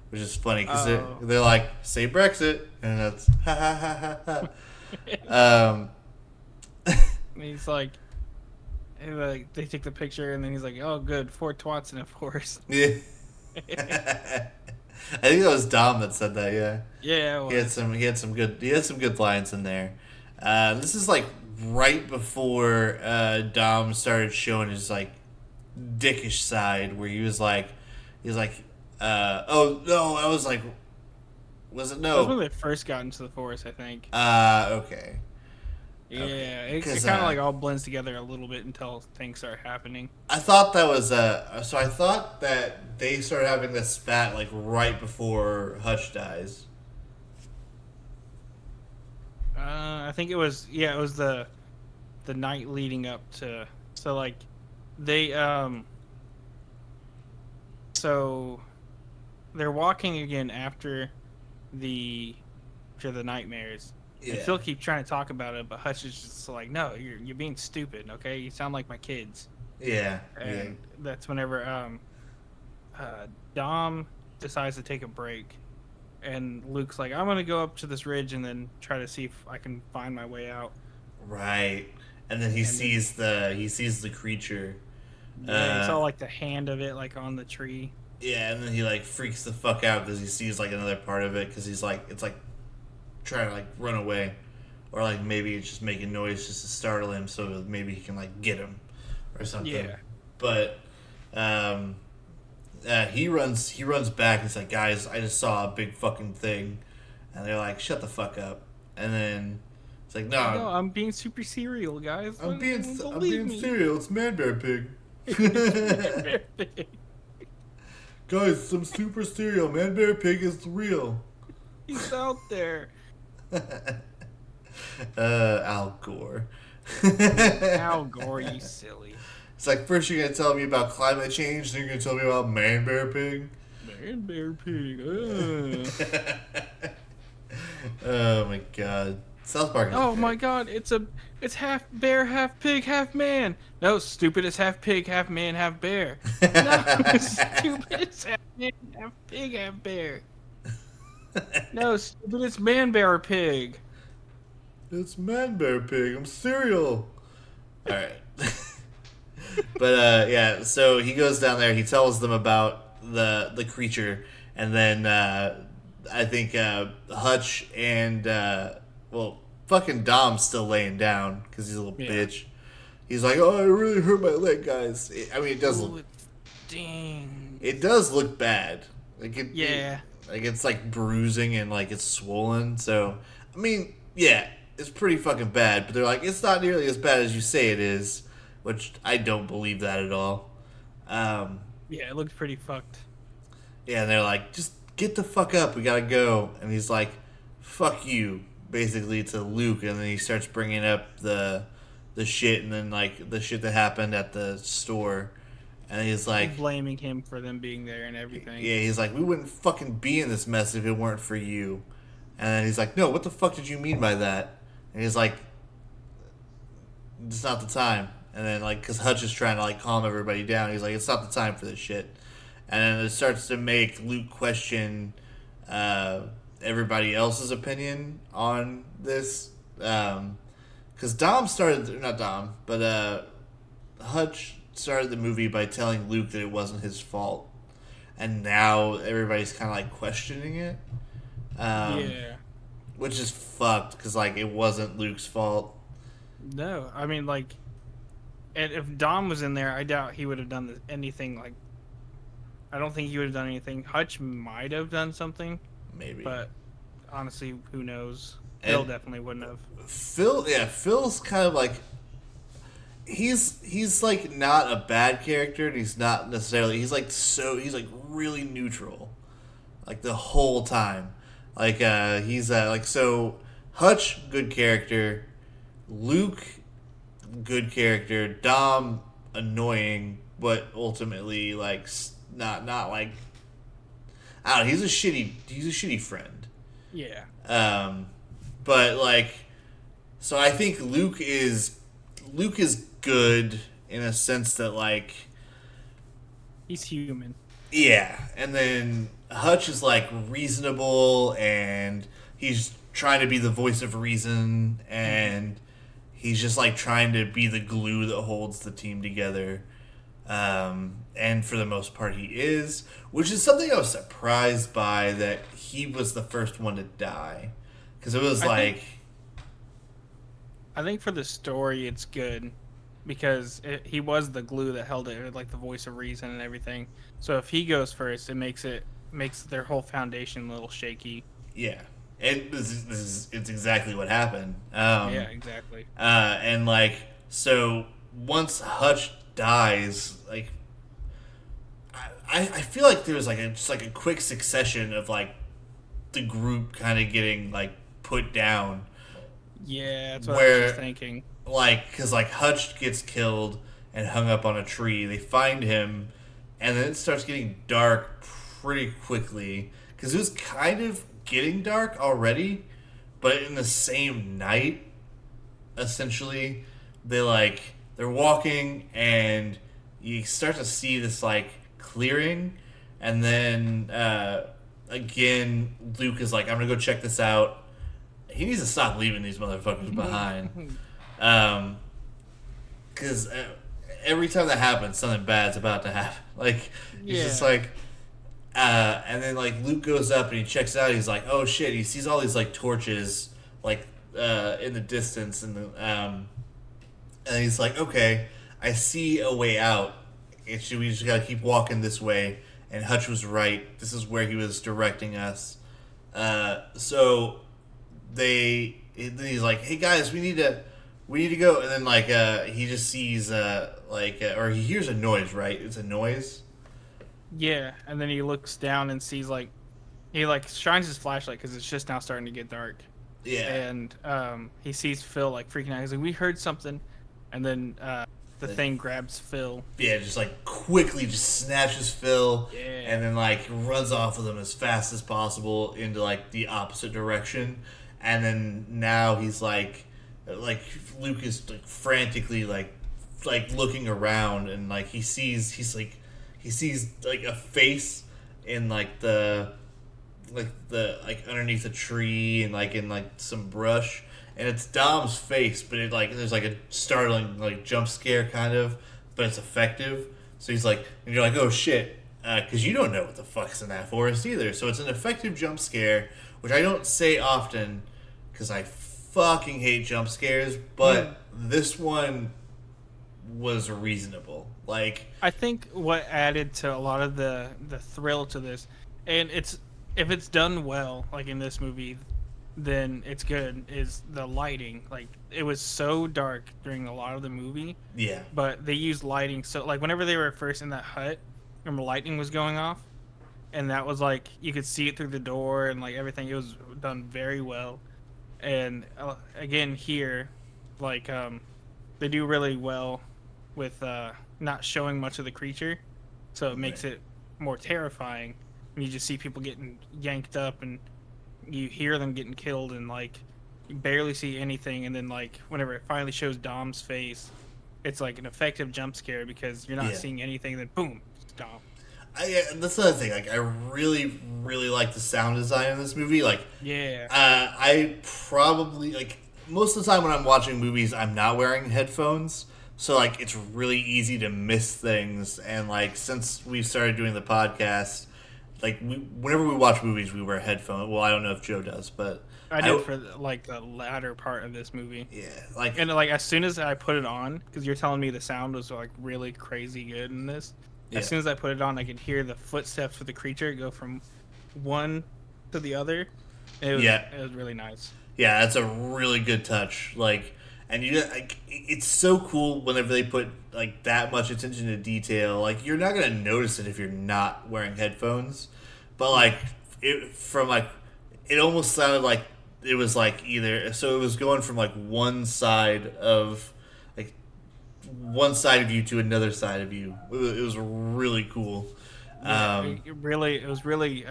A: which is funny because they're like, say Brexit, and that's ha ha ha ha ha.
B: And he's like, they take the picture, and then he's like, oh good, 4 twats in a forest.
A: Yeah. I think that was Dom that said that. Yeah.
B: Yeah. Well,
A: he had some good lines in there. This is like right before Dom started showing his like dickish side, where he was like, oh no, I was like, was it no?
B: That was when they first got into the forest, I think.
A: Okay.
B: Yeah,
A: okay.
B: it kind of like all blends together a little bit until things start happening.
A: I thought that was so I thought that they started having this spat like right before Hutch dies.
B: I think it was the night leading up to, so like they so they're walking again after the nightmares.
A: Yeah.
B: And Phil keeps trying to talk about it, but Hutch is just like, no, you're being stupid, okay? You sound like my kids.
A: Yeah.
B: And that's whenever Dom decides to take a break, and Luke's like, I'm gonna go up to this ridge and then try to see if I can find my way out.
A: Right. And then he sees the creature.
B: Yeah, he saw like the hand of it like on the tree.
A: Yeah, and then he like freaks the fuck out because he sees like another part of it, because he's like, it's like trying to like run away, or like maybe it's just making noise just to startle him, so maybe he can like get him or something.
B: Yeah.
A: But he runs back. He's like, guys, I just saw a big fucking thing, and they're like, shut the fuck up. And then it's like, no,
B: I'm being super serial, guys.
A: I'm being serial. It's Man Bear Pig. Guys, some super serial. Man Bear Pig is real.
B: He's out there.
A: Al Gore.
B: Al Gore, you silly.
A: It's like, first you're gonna tell me about climate change, then you're gonna tell me about Man Bear Pig.
B: Man Bear Pig.
A: Oh my god, South Park.
B: Oh my god, it's half bear, half pig, half man. No, stupid, it's half pig, half man, half bear. No, stupid, it's half man, half pig, half bear. No, stupid, it's Man Bear Pig.
A: It's Man Bear Pig. I'm cereal. All right. But yeah, so he goes down there. He tells them about the creature, and then I think Hutch and fucking Dom's still laying down because he's a little bitch. He's like, "Oh, I really hurt my leg, guys." I mean, it does look.
B: Dang.
A: It does look bad. Like Like it's like bruising and like it's swollen. So I mean, yeah, it's pretty fucking bad. But they're like, it's not nearly as bad as you say it is, which I don't believe that at all. Um,
B: Yeah, it looked pretty fucked.
A: yeah, and they're like, just get the fuck up, we gotta go. And he's like, fuck you, basically to Luke. And then he starts bringing up the shit and then like the shit that happened at the store. And he's like,
B: Blaming him for them being there and everything.
A: yeah, he's like, we wouldn't fucking be in this mess if it weren't for you. And then he's like, no, what the fuck did you mean by that? And he's like, it's not the time. And then like, cause Hutch is trying to like calm everybody down. He's like, it's not the time for this shit. And then it starts to make Luke question everybody else's opinion on this. Because Dom started, not Dom, but Hutch started the movie by telling Luke that it wasn't his fault. And now everybody's kind of like questioning it.
B: Yeah.
A: Which is fucked because like it wasn't Luke's fault.
B: No, I mean like, and if Dom was in there, I doubt he would have done anything. Like, I don't think he would have done anything. Hutch might have done something,
A: Maybe.
B: but honestly, who knows?
A: And
B: Phil definitely wouldn't have.
A: Phil's kind of like he's like not a bad character and he's not necessarily he's like really neutral. Like the whole time. Like he's like so Hutch good character, Luke good character, Dom annoying but ultimately like not like I don't know, he's a shitty friend.
B: Yeah.
A: But like so I think Luke is good in a sense that like
B: He's human.
A: yeah, and then Hutch is like reasonable and he's trying to be the voice of reason and he's just like trying to be the glue that holds the team together. And for the most part he is, which is something I was surprised by that he was the first one to die. Because it was
B: I think for the story, it's good because he was the glue that held it, like the voice of reason and everything. So if he goes first, it makes their whole foundation a little shaky.
A: yeah. And it's exactly what happened.
B: Yeah, exactly.
A: And like so once Hutch dies, like I feel like there was like just like a quick succession of like the group kind of getting like put down.
B: Yeah, that's what I was just thinking.
A: Like, because like Hutch gets killed and hung up on a tree. They find him, and then it starts getting dark pretty quickly. Because it was kind of getting dark already, but in the same night, essentially, they're walking, and you start to see this like clearing, and then again, Luke is like, "I'm gonna go check this out." He needs to stop leaving these motherfuckers behind. Because every time that happens, something bad's about to happen. Like, he's just like, and then like Luke goes up and he checks it out. He's like, oh shit! He sees all these like torches, like in the distance, and he's like, okay, I see a way out. We just gotta keep walking this way. And Hutch was right. This is where he was directing us. So he's like, hey guys, we need to go. And then like he just sees or he hears a noise, right? It's a noise.
B: Yeah, and then he looks down and sees like he like shines his flashlight because it's just now starting to get dark.
A: Yeah.
B: And he sees Phil like freaking out. He's like, we heard something, and then the thing grabs Phil.
A: Yeah, just like quickly just snatches Phil,
B: Yeah.
A: and then like runs off with him as fast as possible into like the opposite direction. And then now he's like Luke is like frantically like looking around, and like he sees like a face in like the underneath a tree and like in like some brush, and it's Dom's face, but it like there's like a startling like jump scare kind of, but it's effective. So he's like, and you're like, oh shit, because you don't know what the fuck's in that forest either. So it's an effective jump scare, which I don't say often because I fucking hate jump scares, but this one was reasonable. Like,
B: I think what added to a lot of the thrill to this, and it's if it's done well, like in this movie, then it's good. Is the lighting, like it was so dark during a lot of the movie,
A: Yeah.
B: but they used lighting. So like whenever they were first in that hut, remember lightning was going off, and that was like you could see it through the door and like everything. It was done very well. And again here, like they do really well with not showing much of the creature, so it makes
A: Right.
B: it more terrifying. And you just see people getting yanked up, and you hear them getting killed, and like you barely see anything. And then like whenever it finally shows Dom's face, it's like an effective jump scare because you're not
A: Yeah.
B: seeing anything. And then boom, it's Dom.
A: That's another thing. Like, I really, really like the sound design in this movie. Like,
B: Yeah,
A: I probably like most of the time when I'm watching movies, I'm not wearing headphones, so like it's really easy to miss things. And like since we started doing the podcast, like whenever we watch movies, we wear headphones. Well, I don't know if Joe does, but
B: I did for like the latter part of this movie.
A: yeah, like
B: And like as soon as I put it on, because you're telling me the sound was like really crazy good in this.
A: yeah,
B: As soon as I put it on, I could hear the footsteps of the creature go from one to the other.
A: yeah.
B: It was really nice.
A: Yeah, that's a really good touch. Like, and you like, it's so cool whenever they put like that much attention to detail. Like, you're not gonna notice it if you're not wearing headphones, but like, it almost sounded like it was like either. So it was going from like like one side of you to another side of you. It was really cool.
B: Yeah,
A: Um,
B: it was really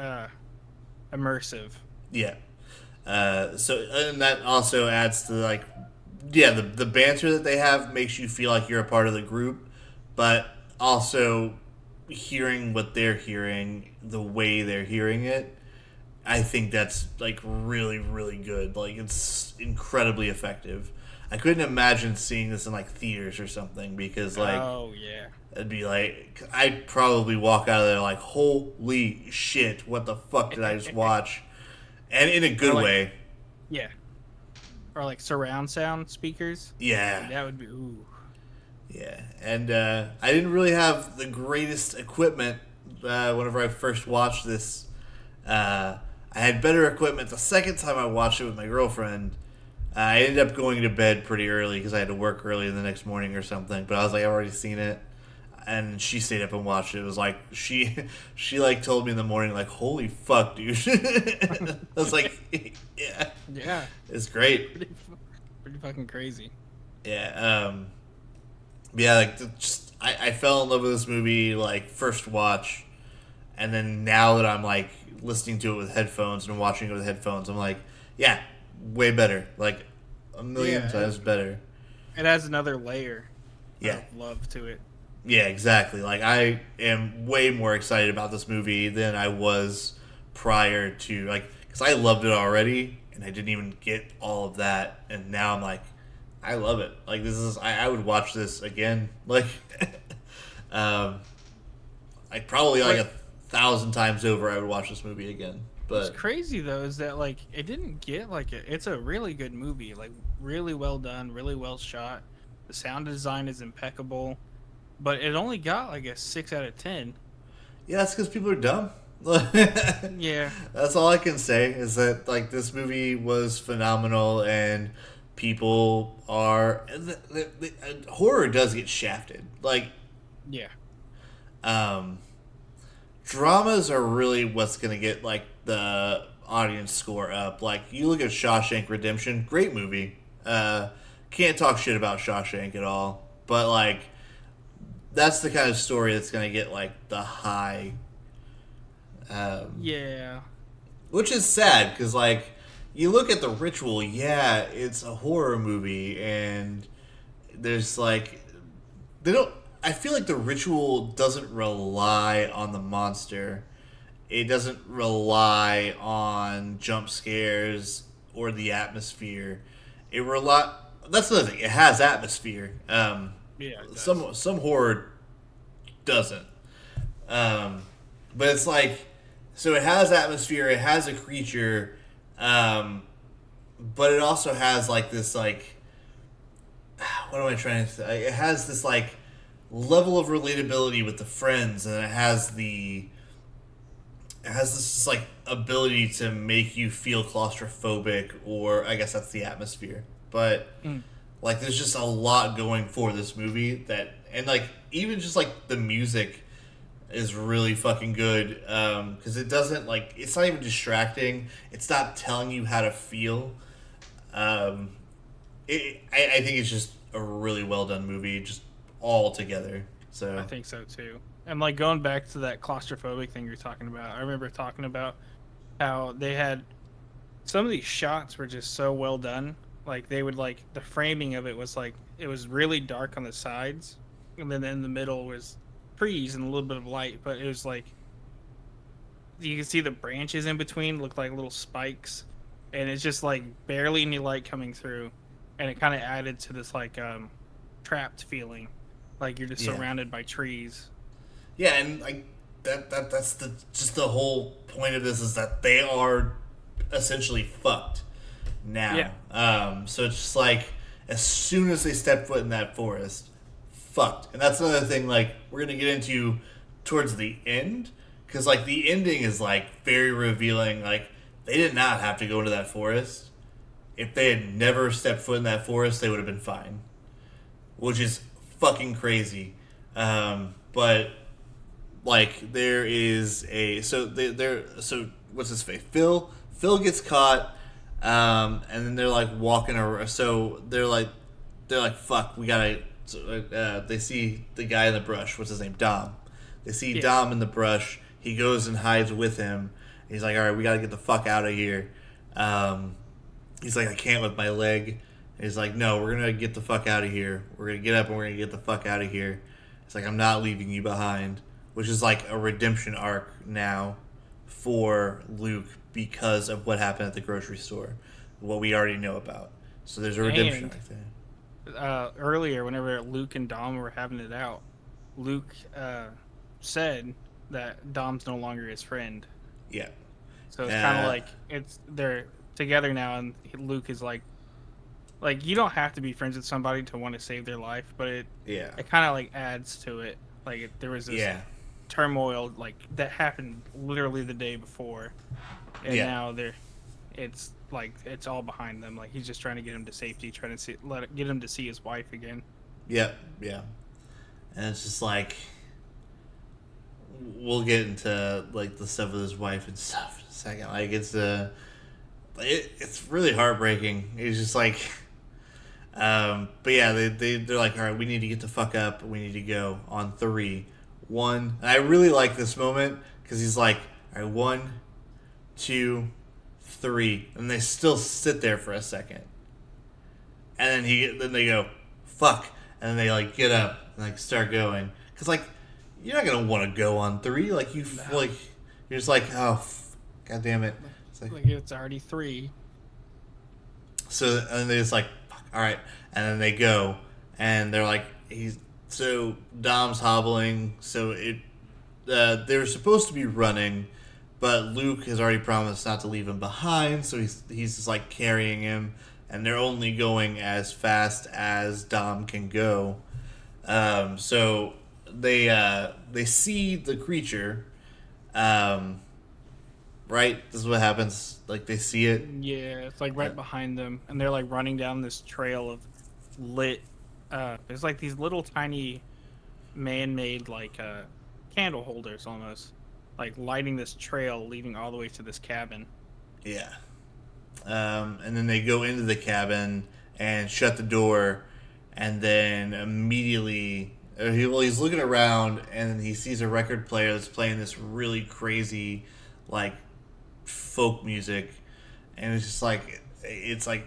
B: immersive.
A: yeah. So and that also adds to like yeah the banter that they have makes you feel like you're a part of the group, but also hearing what they're hearing the way they're hearing it, I think that's like really really good. Like it's incredibly effective. I couldn't imagine seeing this in like theaters or something because like
B: Oh yeah,
A: it'd be like I'd probably walk out of there like holy shit, what the fuck did I just watch? And in a
B: or
A: good
B: like
A: way.
B: yeah, or like surround sound speakers.
A: Yeah,
B: That would be ooh.
A: yeah. And I didn't really have the greatest equipment whenever I first watched this. I had better equipment the second time I watched it with my girlfriend. I ended up going to bed pretty early because I had to work early the next morning or something. But I was like, I've already seen it, and she stayed up and watched it. It was like she like told me in the morning like, "Holy fuck, dude!" I was like, "Yeah,
B: Yeah,
A: it's great."
B: pretty fucking crazy.
A: Yeah, yeah. Like just I fell in love with this movie like first watch, and then now that I'm like listening to it with headphones and watching it with headphones, I'm like, yeah, way better. Like a million
B: Yeah,
A: times better.
B: it adds another layer
A: Yeah.
B: of love to it.
A: Yeah, exactly. Like I am way more excited about this movie than I was prior to like because I loved it already and I didn't even get all of that and now I'm like I love it. Like this is I would watch this again. Like um like probably like
B: But
A: 1,000 times over I would watch this movie again.
B: what's
A: But
B: crazy though is that like it didn't get like it's a really good movie, like really well done, really well shot. The sound design is impeccable, but it only got like a 6 out of 10.
A: yeah, that's because people are dumb.
B: Yeah,
A: That's all I can say is that like this movie was phenomenal and people are horror does get shafted. Like
B: yeah,
A: um dramas are really what's going to get like the audience score up. Like you look at Shawshank Redemption, great movie. Can't talk shit about Shawshank at all, but like that's the kind of story that's going to get like the high
B: yeah,
A: which is sad because like you look at The Ritual, yeah, it's a horror movie and there's like they don't I feel like The Ritual doesn't rely on the monster. It doesn't rely on jump scares or the atmosphere. It rely That's another thing. It has atmosphere.
B: yeah. It does.
A: Some horror doesn't. But it's like so it has atmosphere, it has a creature, but it also has like this like what am I trying to say? It has this like level of relatability with the friends, and it has the has this like ability to make you feel claustrophobic, or I guess that's the atmosphere. But
B: Mm.
A: like, there's just a lot going for this movie that, and like even just like the music is really fucking good because it doesn't like it's not even distracting. It's not telling you how to feel. Um, I think it's just a really well done movie, just all together.
B: I
A: So
B: think so too. And like going back to that claustrophobic thing you're talking about, I remember talking about how they had some of these shots were just so well done. Like they would like the framing of it was like it was really dark on the sides, and then in the middle was trees and a little bit of light. But it was like you can see the branches in between look like little spikes, and it's just like barely any light coming through, and it kind of added to this like trapped feeling, like you're just
A: yeah,
B: surrounded by trees.
A: yeah, and like that's the just the whole point of this is that they are essentially fucked
B: Yeah,
A: now. So it's just like as soon as they step foot in that forest, fucked. And that's another thing. Like we're gonna get into towards the end, because like the ending is like very revealing. Like they did not have to go into that forest. If they had never stepped foot in that forest, they would have been fine, which is fucking crazy. But like there is a so there so what's his face Phil gets caught, and then they're like walking around, so they're like fuck, we gotta, so, they see the guy in the brush, what's his name, Dom. They see
B: yeah.
A: Dom in the brush. He goes and hides with him. He's like, all right, we gotta get the fuck out of here. um, he's like, I can't with my leg. He's like, no, we're gonna get the fuck out of here. We're gonna get up and we're gonna get the fuck out of here. It's like, I'm not leaving you behind, which is like a redemption arc now for Luke because of what happened at the grocery store, what we already know about. So there's a redemption
B: And
A: arc there.
B: earlier, whenever Luke and Dom were having it out, Luke said that Dom's no longer his friend.
A: Yeah.
B: So it's kind of
A: Uh,
B: like it's they're together now, and Luke is like you don't have to be friends with somebody to want to save their life, but
A: yeah.
B: it kind of like adds to it. Like there was this
A: Yeah.
B: turmoil like that happened literally the day before, and
A: Yeah.
B: now it's like it's all behind them. Like he's just trying to get him to safety, trying to get him to see his wife again.
A: Yeah. Yeah. And it's just like we'll get into like the stuff with his wife and stuff in a second. Like it's really heartbreaking. It's just like, but yeah, they're like, all right, we need to get the fuck up. We need to go on three, one. And I really like this moment because he's like, all right, 1, 2, 3, and they still sit there for a second, and then they go, fuck, and then they like get up and like start going because like you're not gonna want to go on three. Like
B: No.
A: like you're just like, oh, god damn it. It's like,
B: Like it's already 3.
A: so, and then they just like, fuck, all right, and then they go, and they're like, so Dom's hobbling, so they're supposed to be running, but Luke has already promised not to leave him behind, so he's just like carrying him, and they're only going as fast as Dom can go. So they see the creature, um, right? This is what happens. Like they see it.
B: Yeah, it's like right behind them, and they're like running down this trail of lit. There's like these little tiny man-made like candle holders almost, like lighting this trail leading all the way to this cabin.
A: Yeah. And then they go into the cabin and shut the door, and then immediately, he's looking around, and he sees a record player that's playing this really crazy, like, folk music, and it's just like, it's like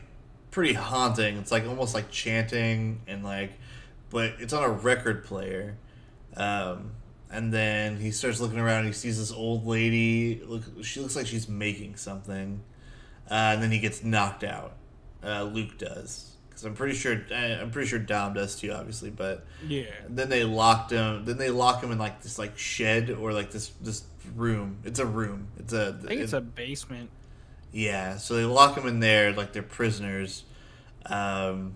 A: pretty haunting. It's like almost like chanting, and like, but it's on a record player. Um, and then he starts looking around, and he sees this old lady. She looks like she's making something. And then he gets knocked out. Luke does, because I'm pretty sure Dom does too, obviously. But
B: Yeah,
A: then they locked him. Then they lock him in like this like shed, or like this room. It's a room.
B: I think it's a basement.
A: Yeah. So they lock him in there like they're prisoners. Um,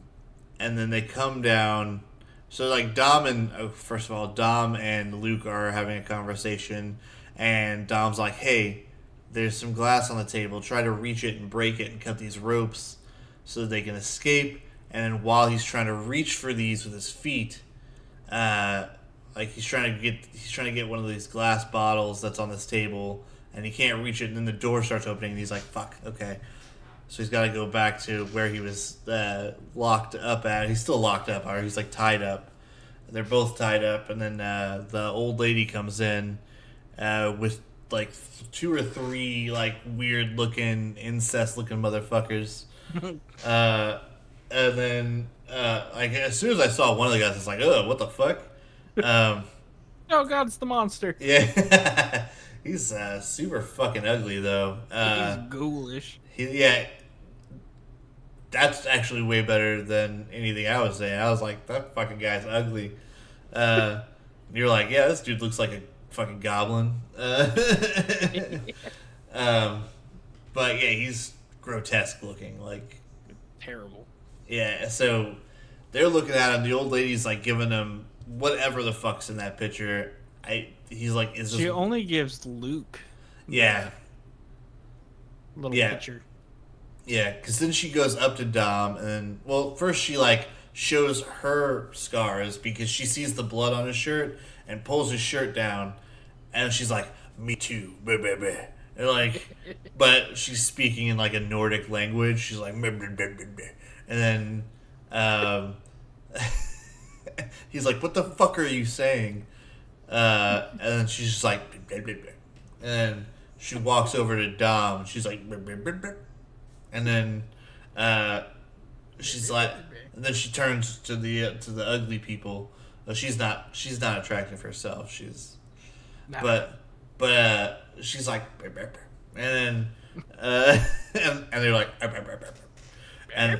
A: and then they come down. So like Dom and Dom and Luke are having a conversation, And Dom's like, hey, there's some glass on the table. Try to reach it and break it and cut these ropes so that they can escape. And then while he's trying to reach for these with his feet, like he's trying to get one of these glass bottles that's on this table, and he can't reach it. And then the door starts opening, and he's like, "Fuck, okay." So he's got to go back to where he was locked up at. He's still locked up, or he's like tied up. They're both tied up, and then the old lady comes in with like 2 or 3 like weird looking incest looking motherfuckers. And then like as soon as I saw one of the guys, it's like, oh, what the fuck?
B: Oh god, it's the monster.
A: Yeah, he's super fucking ugly though.
B: He's ghoulish.
A: Yeah, that's actually way better than anything I was saying. I was like, that fucking guy's ugly. You're like, yeah, this dude looks like a fucking goblin. But yeah, he's grotesque looking, like
B: terrible.
A: Yeah, so they're looking at him. The old lady's like giving him whatever the fuck's in that picture. He's like, is this?
B: She only gives Luke.
A: Yeah.
B: Little picture.
A: Yeah, because then she goes up to Dom, and then, well, first she like shows her scars because she sees the blood on his shirt and pulls his shirt down, and she's like, "Me too, baby." And like, but she's speaking in like a Nordic language. She's like, "Meh, meh, meh, meh, meh." And then he's like, "What the fuck are you saying?" And then she's just like, "Blah, blah, blah." And then she walks over to Dom. And she's like, "Blah, blah, blah, blah." And then she's like, and then she turns to the ugly people. She's not attractive herself. She's,
B: nah.
A: but she's like, and then and they're like, and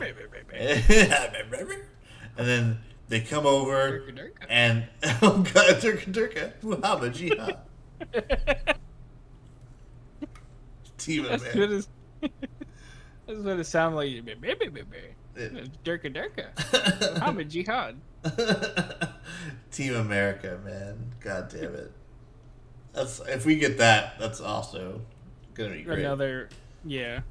A: then they come over and oh god, Durka, Muhammad Jihad. Team of man.
B: That's what it sounds like. Durka. Muhammad Jihad.
A: Team America, man. God damn it. If we get that, that's also gonna be great.
B: Another, yeah.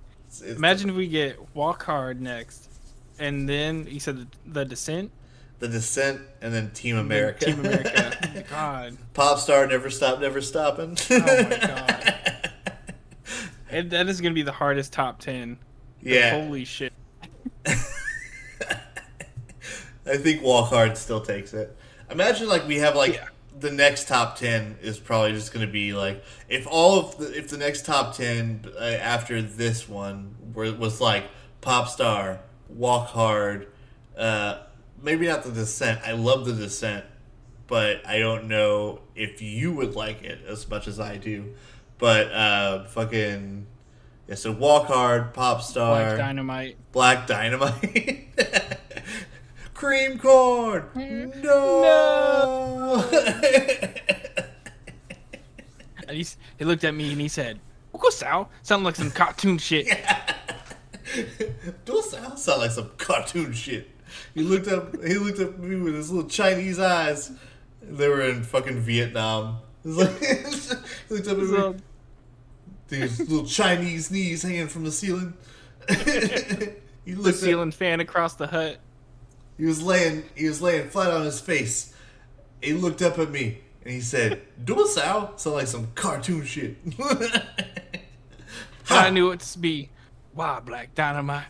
B: Imagine if we get Walk Hard next, and then you said the Descent.
A: The Descent, and then Team America.
B: Team America. God.
A: Pop star, never stop, never stopping.
B: Oh my god. And that is gonna be the hardest top 10.
A: Yeah.
B: Holy shit.
A: I think Walk Hard still takes it. Imagine like we have like the next top 10 is probably just going to be like if the next top 10 after this one was like Pop Star, Walk Hard, maybe not the Descent. I love the Descent, but I don't know if you would like it as much as I do. But fucking yeah, so Walk Hard, Pop Star, Black Dynamite. Cream corn. No.
B: And he looked at me and he said, "Dulce sound like some cartoon shit."
A: Dulce sound like some cartoon shit. He looked up at me with his little Chinese eyes. They were in fucking Vietnam. He looked up at me. These little Chinese knees hanging from the ceiling. He looked
B: the ceiling fan across the hut.
A: He was laying flat on his face. He looked up at me and he said, "Dulce sound like some cartoon shit."
B: I knew it to be. Wow, Black Dynamite.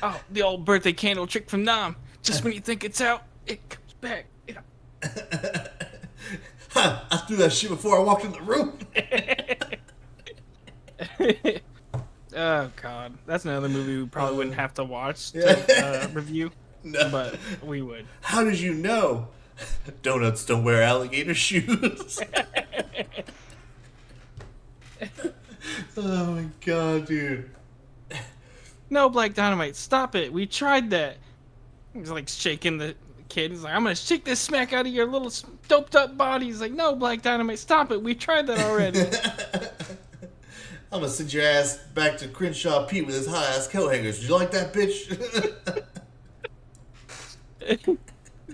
B: Oh, the old birthday candle trick from Nam. Just when you think it's out, it comes back.
A: I threw that shit before I walked in the room.
B: Oh god, that's another movie we probably wouldn't have to watch to review. No. But we would.
A: How did you know? Donuts don't wear alligator shoes. Oh my god, dude.
B: No, Black Dynamite, stop it. We tried that. He's like shaking the kid. He's like, "I'm gonna shake this smack out of your little doped up body." He's like, "No, Black Dynamite, stop it. We tried that already."
A: I'm gonna send your ass back to Crenshaw Pete with his high ass coat hangers. Did you like that, bitch?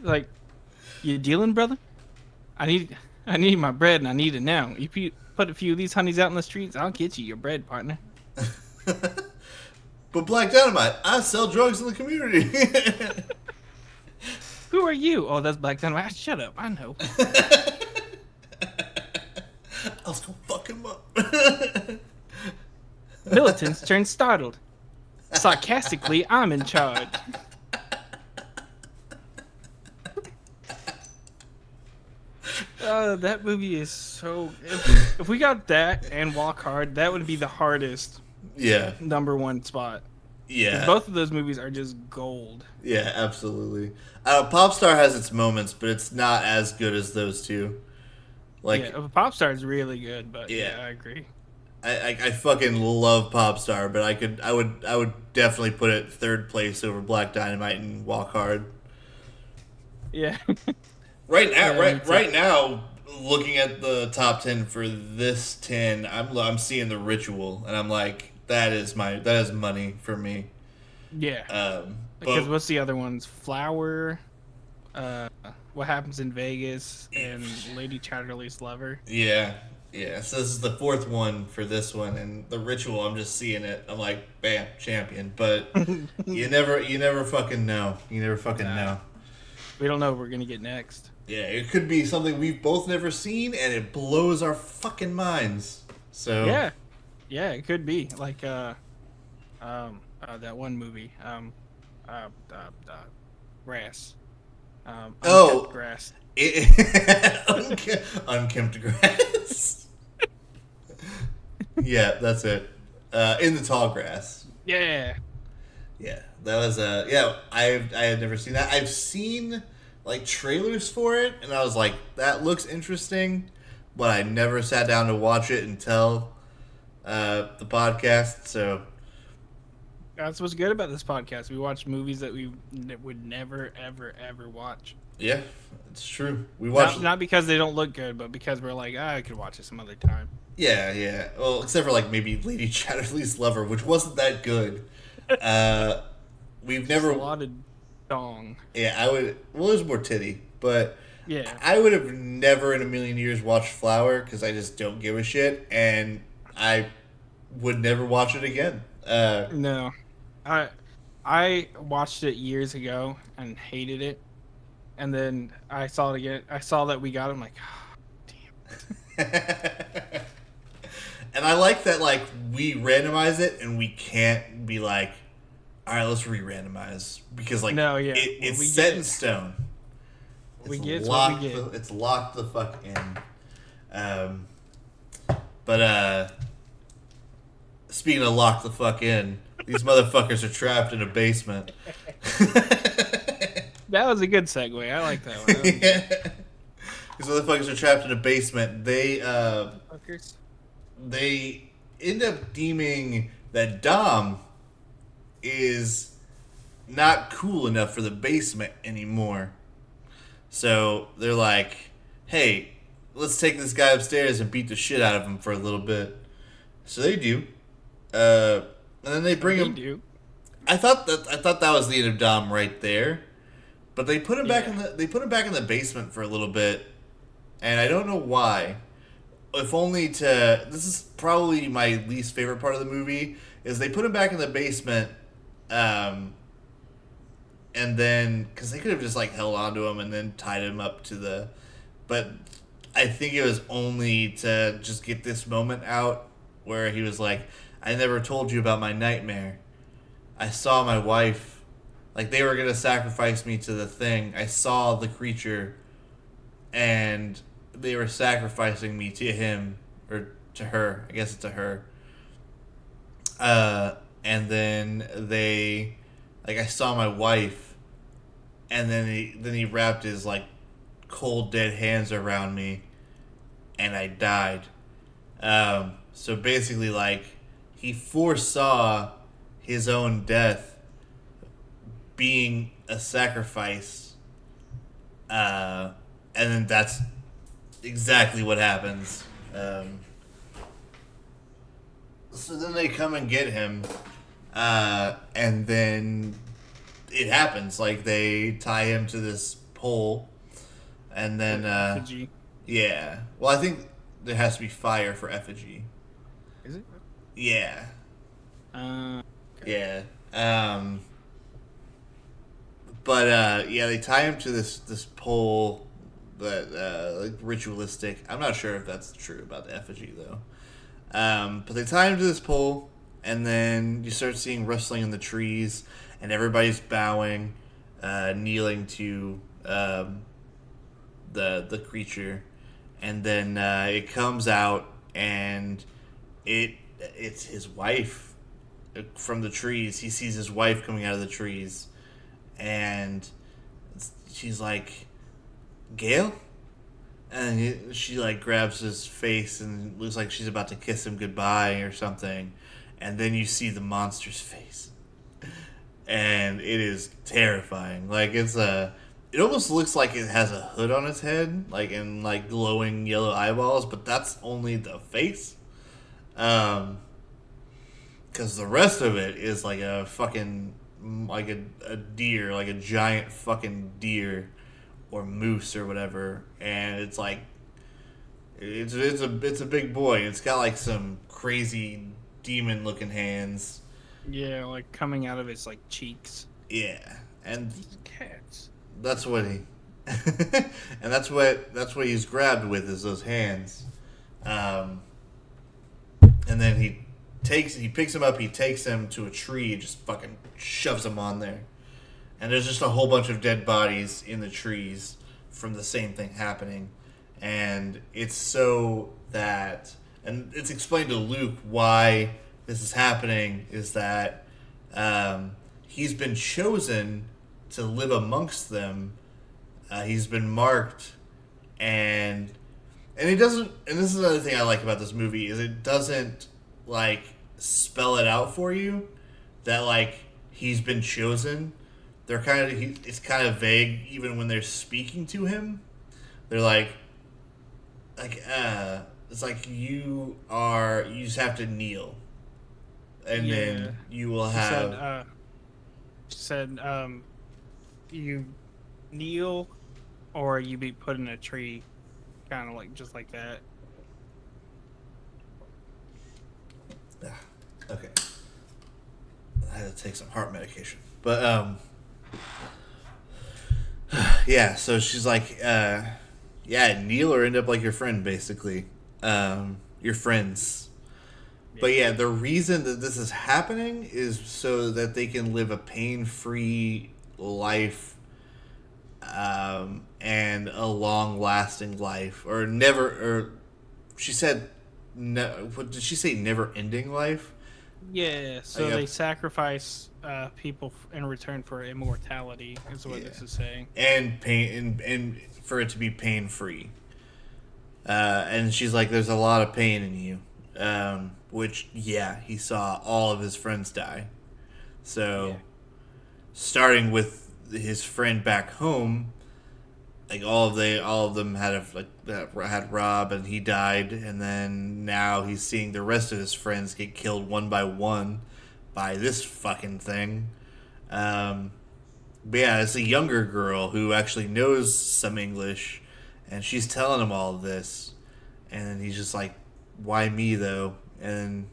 B: Like, you dealing, brother? I need I need my bread and I need it now. If you put a few of these honeys out in the streets, I'll get you your bread, partner.
A: But Black Dynamite, I sell drugs in the community.
B: Who are you? Oh, that's Black Dynamite. Shut up. I know.
A: I was gonna fuck him up.
B: Militants turn startled. Sarcastically, I'm in charge. That movie is so. If we got that and Walk Hard, that would be the hardest.
A: Yeah.
B: Number one spot.
A: Yeah.
B: Both of those movies are just gold.
A: Yeah, absolutely. Popstar has its moments, but it's not as good as those two. Like,
B: yeah, Popstar is really good, but
A: yeah,
B: I agree.
A: I fucking love Popstar, but I would definitely put it third place over Black Dynamite and Walk Hard.
B: Yeah.
A: Right now, right now, looking at the top 10 for this 10, I'm seeing The Ritual, and I'm like, that is money for me.
B: Yeah. Because what's the other ones? Flower, What Happens in Vegas, and Lady Chatterley's Lover.
A: Yeah. Yeah, so this is the fourth one for this one, and The Ritual, I'm just seeing it. I'm like, bam, champion. But you never fucking know. You never fucking know.
B: We don't know what we're gonna get next.
A: Yeah, it could be something we've both never seen, and it blows our fucking minds. So
B: yeah, it could be like that one movie, grass. Unkept grass.
A: Unkempt grass. Yeah, that's it. In the tall grass.
B: Yeah.
A: Yeah, that was I had never seen that. I've seen like trailers for it, and I was like, that looks interesting, but I never sat down to watch it until the podcast. So
B: that's what's good about this podcast. We watch movies that we would never, ever watch.
A: Yeah, it's true. We watch
B: not because they don't look good, but because we're like, I could watch it some other time.
A: Yeah. Well, except for like maybe Lady Chatterley's Lover, which wasn't that good. We've never
B: a lot of dong.
A: Yeah, I would. Well, there's more titty, but
B: yeah,
A: I would have never in a million years watched Flower because I just don't give a shit, and I would never watch it again.
B: No, I watched it years ago and hated it, and then I saw it again. I saw that we got it. I'm like, oh, damn it.
A: And I like that, like, we randomize it and we can't be like, all right, let's re-randomize because, like, it's set in stone. It's locked the fuck in. But speaking of locked the fuck in, these motherfuckers are trapped in a basement.
B: That was a good segue. I like that one.
A: Yeah. These motherfuckers are trapped in a basement. They end up deeming that Dom is not cool enough for the basement anymore. So they're like, hey, let's take this guy upstairs and beat the shit out of him for a little bit. So they do. And then they bring him.
B: Do.
A: I thought that was the end of Dom right there. But they put him back in the basement for a little bit. And I don't know why. If only to... This is probably my least favorite part of the movie, is they put him back in the basement, and then... Because they could have just, like, held onto him and then tied him up to the... But I think it was only to just get this moment out where he was like, I never told you about my nightmare. I saw my wife. Like, they were going to sacrifice me to the thing. I saw the creature, and... they were sacrificing me to him, or to her. I guess it's to her. And then they, like, I saw my wife, and then he wrapped his, like, cold dead hands around me, and I died. So basically, like, he foresaw his own death being a sacrifice, and then that's exactly what happens. So then they come and get him, and then it happens. Like, they tie him to this pole, and then Yeah. Well, I think there has to be fire for effigy.
B: Is it?
A: Yeah.
B: Okay.
A: Yeah. Um, but yeah, they tie him to this pole that like ritualistic. I'm not sure if that's true about the effigy though. But they tie him to this pole, and then you start seeing rustling in the trees, and everybody's bowing, kneeling to the creature, and then it comes out, and it's his wife from the trees. He sees his wife coming out of the trees, and she's like, Gale? And she like grabs his face and looks like she's about to kiss him goodbye or something. And then you see the monster's face. And it is terrifying. Like it almost looks like it has a hood on its head, like and like glowing yellow eyeballs, but that's only the face. Because the rest of it is like a fucking like a deer, like a giant fucking deer or moose or whatever, and it's like it's a big boy. It's got like some crazy demon looking hands.
B: Yeah, like coming out of his like cheeks.
A: Yeah, and
B: These cats.
A: that's what he and that's what he's grabbed with is those hands. And then he picks him up, he takes him to a tree, and just fucking shoves him on there. And there's just a whole bunch of dead bodies in the trees from the same thing happening. And it's so that... And it's explained to Luke why this is happening, is that he's been chosen to live amongst them. He's been marked. And it doesn't... And this is another thing I like about this movie, is it doesn't, like, spell it out for you that, like, he's been chosen. They're it's kind of vague even when they're speaking to him. They're like it's like you just have to kneel, and then you will have.
B: She said, you kneel, or you be put in a tree, kind of like just like that.
A: Okay, I had to take some heart medication, but yeah, so she's like, yeah, kneel or end up like your friend, basically. Your friends. Yeah. But yeah, the reason that this is happening is so that they can live a pain-free life, and a long-lasting life. Or never, or she said, what did she say, never-ending life?
B: Yeah, so they sacrifice people in return for immortality, is what this is saying.
A: And pain, and for it to be pain-free. And she's like, there's a lot of pain in you. Which, yeah, he saw all of his friends die. So, starting with his friend back home, like all of them had Rob, and he died, and then now he's seeing the rest of his friends get killed one by one by this fucking thing. But yeah, it's a younger girl who actually knows some English, and she's telling him all of this, and he's just like, "Why me though?" And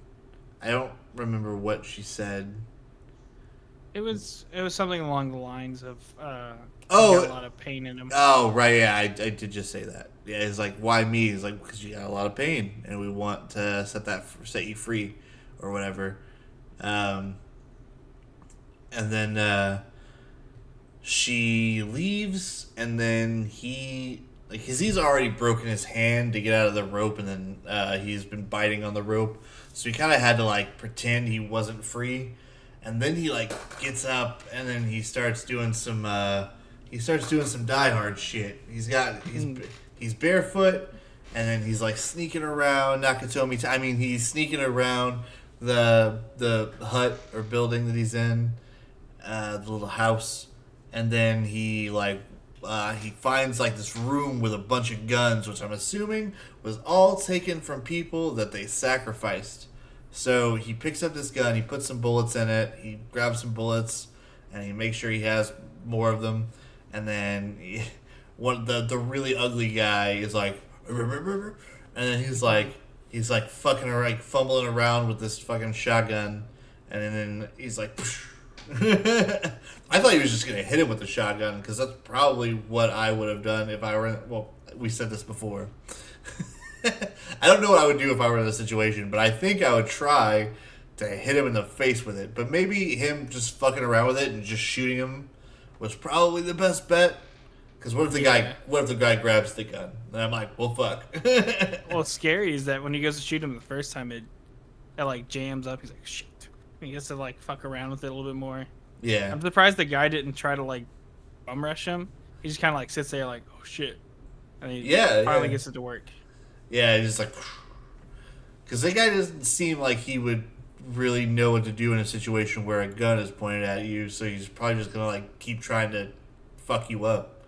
A: I don't remember what she said.
B: It was something along the lines of
A: Oh,
B: got a lot of pain in him.
A: Oh, right, yeah, I did just say that. Yeah, it's like, why me? It's like, because you got a lot of pain, and we want to set you free, or whatever. And then she leaves, and then because he's already broken his hand to get out of the rope, and then he's been biting on the rope, so he kind of had to like pretend he wasn't free, and then he like gets up, and then he starts doing some Die Hard shit. He's barefoot, and then he's like sneaking around Nakatomi. He's sneaking around the hut or building that he's in, the little house, and then he finds like this room with a bunch of guns, which I'm assuming was all taken from people that they sacrificed. So he picks up this gun, he puts some bullets in it, he grabs some bullets, and he makes sure he has more of them. And then the really ugly guy is like, and then he's like fucking around, like fumbling around with this fucking shotgun, and then he's like. I thought he was just gonna hit him with the shotgun because that's probably what I would have done if I were. Well, we said this before. I don't know what I would do if I were in this situation, but I think I would try to hit him in the face with it. But maybe him just fucking around with it and just shooting him was probably the best bet. Because what if the guy grabs the gun? And I'm like, well, fuck.
B: Well, what's scary is that when he goes to shoot him the first time, it like jams up. He's like, shit. And he gets to like fuck around with it a little bit more.
A: Yeah.
B: I'm surprised the guy didn't try to like bum rush him. He just kind of like sits there like, oh shit, and he finally gets it to work.
A: Yeah, he's just like, because that guy doesn't seem like he would really know what to do in a situation where a gun is pointed at you. So he's probably just gonna like keep trying to fuck you up.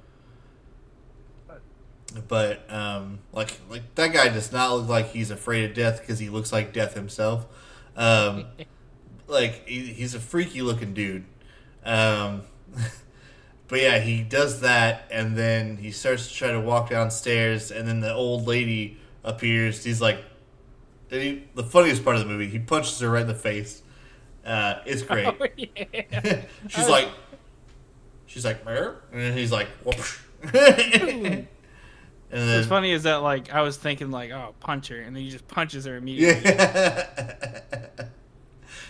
A: But like that guy does not look like he's afraid of death because he looks like death himself. Like he's a freaky looking dude. But yeah, he does that, and then he starts to try to walk downstairs, and then the old lady appears. He's like, the funniest part of the movie, he punches her right in the face. It's great.
B: Oh, yeah.
A: she's like, Mer? And he's like, whoosh. And then,
B: what's funny is that like I was thinking like, oh, punch her, and then he just punches her immediately.
A: Yeah.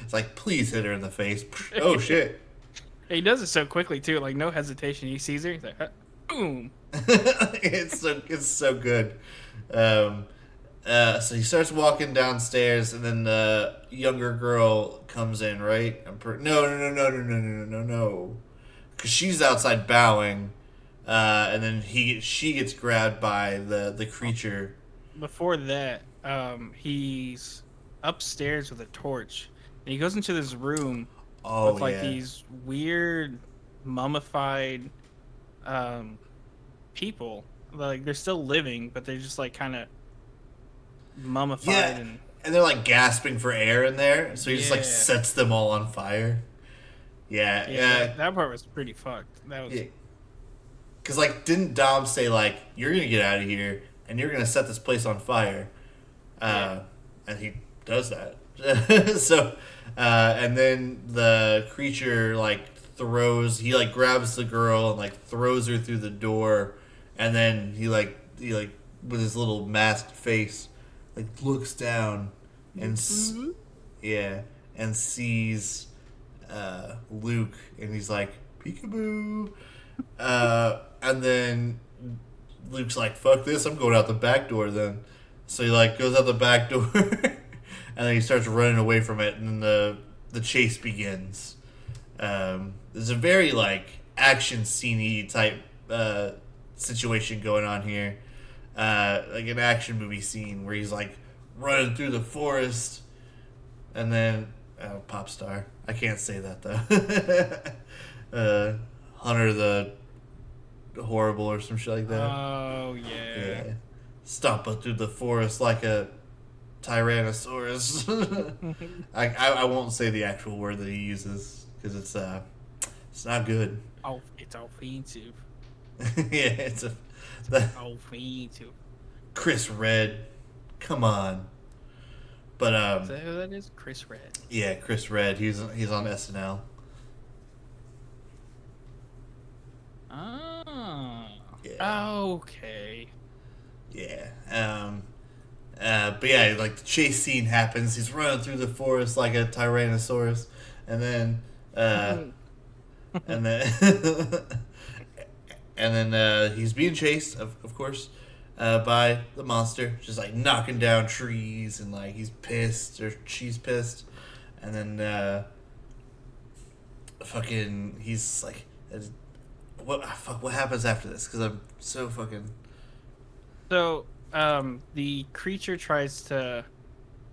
A: It's like, please hit her in the face. Oh shit.
B: He does it so quickly too, like no hesitation. He sees her, he's like, boom.
A: It's so good. So he starts walking downstairs, and then the younger girl comes in, right? No, because she's outside bowing. And then she gets grabbed by the creature.
B: Before that, he's upstairs with a torch, and he goes into this room with like these weird mummified people. Like they're still living, but they're just like kind of mummified
A: and they're like gasping for air in there. So he just like sets them all on fire. Yeah.
B: That part was pretty fucked. That was. Yeah.
A: Because, like, didn't Dom say, like, you're going to get out of here and you're going to set this place on fire? And he does that. So, and then the creature, like, he, like, grabs the girl and, like, throws her through the door. And then he, with his little masked face, like, looks down and, and sees Luke. And he's like, peekaboo. And then Luke's like, fuck this, I'm going out the back door then. So he like goes out the back door and then he starts running away from it, and then the chase begins. There's a very like action scene-y type situation going on here. Like an action movie scene where he's like running through the forest, and then pop star. I can't say that though. Hunter the Horrible or some shit like that.
B: Oh yeah.
A: Stomping through the forest like a Tyrannosaurus. I won't say the actual word that he uses because it's not good.
B: Oh, it's offensive.
A: It's
B: offensive.
A: Chris Red, come on. But
B: is that who that is? Chris Red.
A: Yeah, Chris Red. He's on SNL.
B: Oh. Yeah. Okay.
A: Yeah. But yeah, like the chase scene happens. He's running through the forest like a Tyrannosaurus, and then, and then he's being chased, of course, by the monster, just like knocking down trees, and like he's pissed or she's pissed, and then fucking he's like. What happens after this? Because I'm so fucking...
B: So, the creature tries to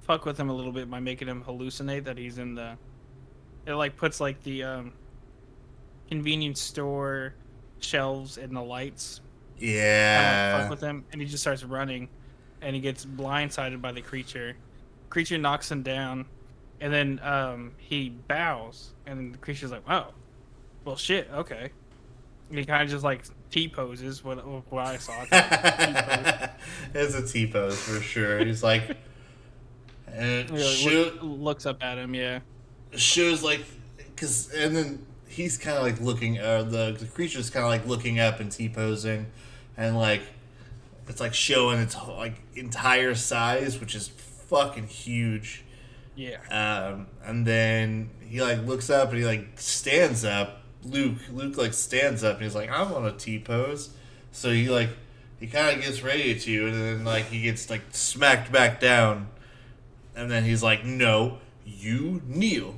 B: fuck with him a little bit by making him hallucinate that he's in the... It, like, puts, like, the, convenience store shelves and the lights.
A: Yeah.
B: Kind of fuck with him, and he just starts running, and he gets blindsided by the creature. Creature knocks him down, and then, he bows, and the creature's like, oh, well, shit, okay. He kind of just like T poses. What I saw. T pose.
A: It's a T pose for sure. He's like, and
B: Looks up at him. Yeah.
A: shows like, cause, and then he's kind of like looking, the creature's kind of like looking up and T posing, and like, it's like showing its like entire size, which is fucking huge.
B: Yeah.
A: And then he like looks up and he like stands up. Luke like stands up and he's like, I'm on a T pose. So he kind of gets ready to, and then like he gets like smacked back down, and then he's like, no, you kneel,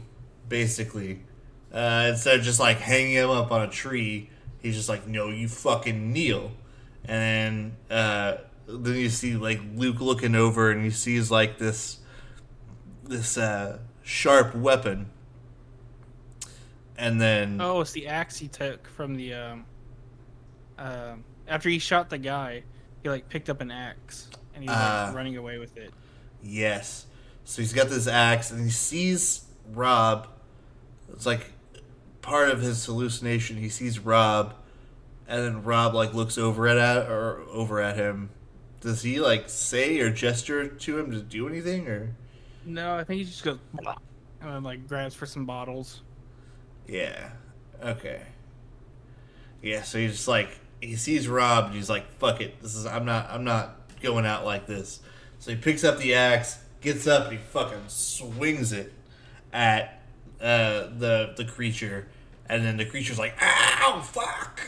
A: basically. Instead of just like hanging him up on a tree, he's just like, no, you fucking kneel. And then you see like Luke looking over and he sees like this sharp weapon. And then
B: Oh, it's the axe he took from the after he shot the guy, he like picked up an axe and he's like running away with it.
A: yes, so he's got this axe and he sees Rob. It's like part of his hallucination. He sees Rob, and then Rob like looks over at him. Does he like say or gesture to him to do anything or?
B: No, I think he just goes "Blah," and then like grabs for some bottles.
A: Yeah. Okay. Yeah, so he's just like he sees Rob and he's like, fuck it. I'm not going out like this. So he picks up the axe, gets up and he fucking swings it at the creature, and then the creature's like, ow, fuck.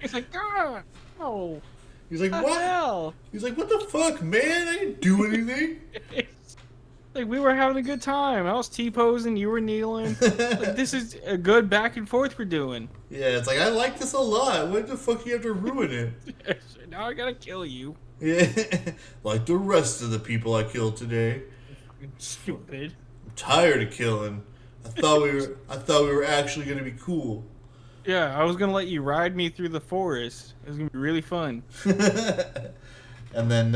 B: He's like, God, oh,
A: He's like,
B: what
A: what?
B: the hell?
A: He's like, what the fuck, man? I didn't do anything.
B: Like, we were having a good time. I was T-posing, you were kneeling. Like, this is a good back and forth we're doing.
A: Yeah, it's like, I like this a lot. Why the fuck you have to ruin it?
B: Now I gotta kill you.
A: Yeah, like the rest of the people I killed today.
B: Stupid.
A: I'm tired of killing. I thought we were actually gonna be cool.
B: Yeah, I was gonna let you ride me through the forest. It was gonna be really fun.
A: And then,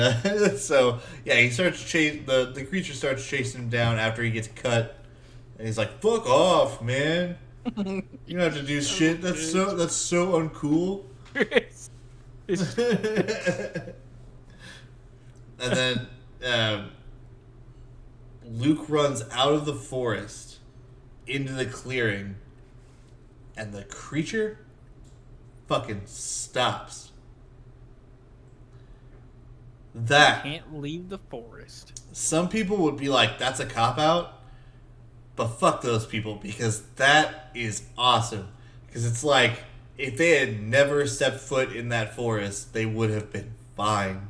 A: so yeah, he starts the creature starts chasing him down after he gets cut, and he's like, "Fuck off, man! You don't have to do shit. That's so uncool." And then Luke runs out of the forest into the clearing, and the creature fucking stops. That
B: Can't leave the forest.
A: some people would be like, that's a cop out, but fuck those people, because that is awesome. Because it's like, if they had never stepped foot in that forest, they would have been fine.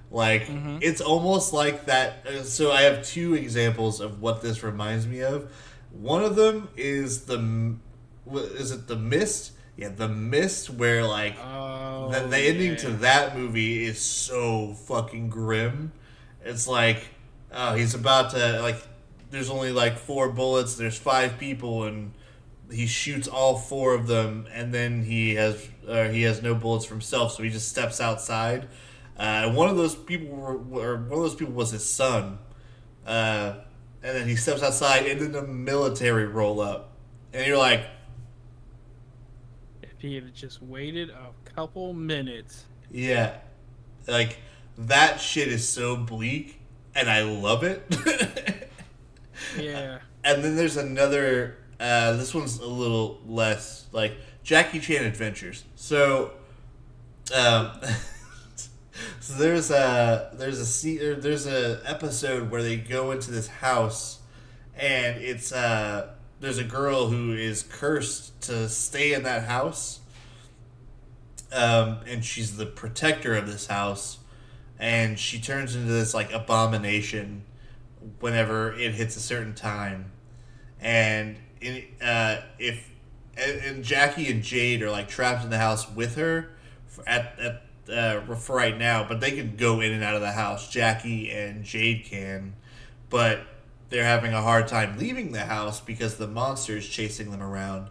A: Like, it's almost like that. So I have two examples of what this reminds me of. One of them is is it The Mist? Yeah, The Mist, where like the ending to that movie is so fucking grim. It's like, oh, he's about to like. There's only like 4 bullets. There's 5 people, and he shoots all 4 of them, and then he has no bullets for himself, so he just steps outside. One of those people was his son, and then he steps outside, and then the military roll up, and you're like,
B: If he had just waited a couple minutes.
A: yeah, like that shit is so bleak, and I love it.
B: Yeah.
A: And then there's another. This one's a little less like Jackie Chan Adventures. So, so there's a episode where they go into this house, and it's there's a girl who is cursed to stay in that house, and she's the protector of this house, and she turns into this like abomination whenever it hits a certain time, and if Jackie and Jade are like trapped in the house with her for right now, but they can go in and out of the house. Jackie and Jade can, but they're having a hard time leaving the house because the monster is chasing them around.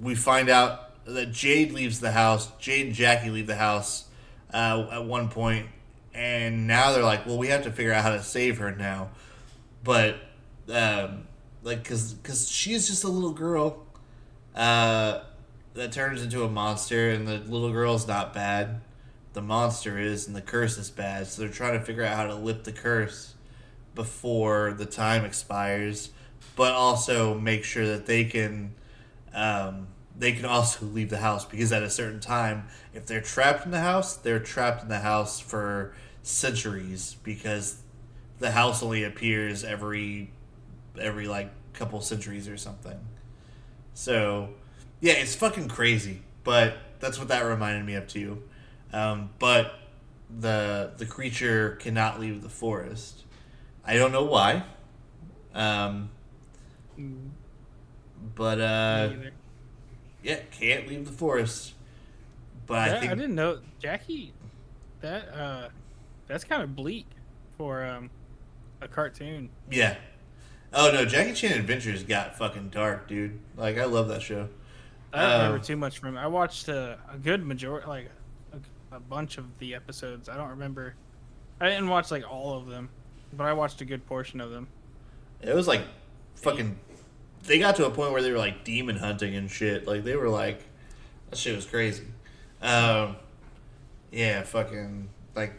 A: We find out that Jade leaves the house. Jade and Jackie leave the house at one point, and now they're like, well, we have to figure out how to save her now. But like, cause she is just a little girl, that turns into a monster, and the little girl's not bad. The monster is, and the curse is bad. So they're trying to figure out how to lift the curse before the time expires, but also make sure that they can also leave the house, because at a certain time, if they're trapped in the house, they're trapped in the house for centuries, because the house only appears every like couple centuries or something. So yeah, it's fucking crazy, but that's what that reminded me of too. But the creature cannot leave the forest. I don't know why. Um,
B: Mm,
A: but
B: me either.
A: yeah, can't leave the forest. But I
B: That I
A: think
B: didn't know Jackie. That that's kind of bleak for a cartoon.
A: yeah. Oh no, Jackie Chan Adventures got fucking dark, dude. Like I love that show.
B: I don't remember
A: Um,
B: too much from it. I watched a good majority, like a bunch of the episodes. I don't remember. I didn't watch like all of them, but I watched a good portion of them.
A: it was like fucking. They got to a point where they were like demon hunting and shit. Like they were like, that shit was crazy. Um, yeah, fucking like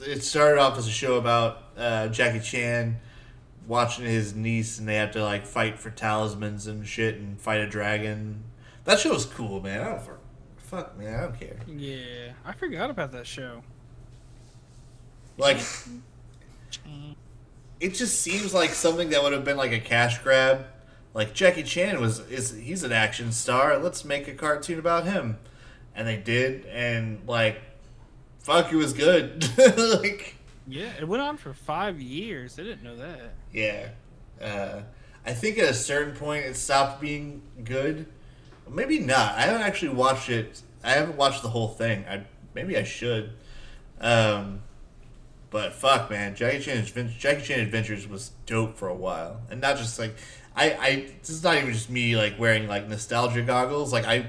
A: it started off as a show about Jackie Chan watching his niece, and they have to like fight for talismans and shit and fight a dragon. That show was cool, man. I don't fuck, man. I don't care.
B: Yeah, I forgot about that show.
A: Like, it just seems like something that would have been like a cash grab. Like Jackie Chan he's an action star. Let's make a cartoon about him, and they did, and like, fuck, it was good. Like,
B: Yeah, it went on for 5 years. I didn't know that.
A: yeah. I think at a certain point it stopped being good. Maybe not. I haven't actually watched it. I haven't watched the whole thing. Maybe I should. Um, but fuck, man, Jackie Chan Adventures was dope for a while, and not just like this is not even just me like wearing like nostalgia goggles. Like I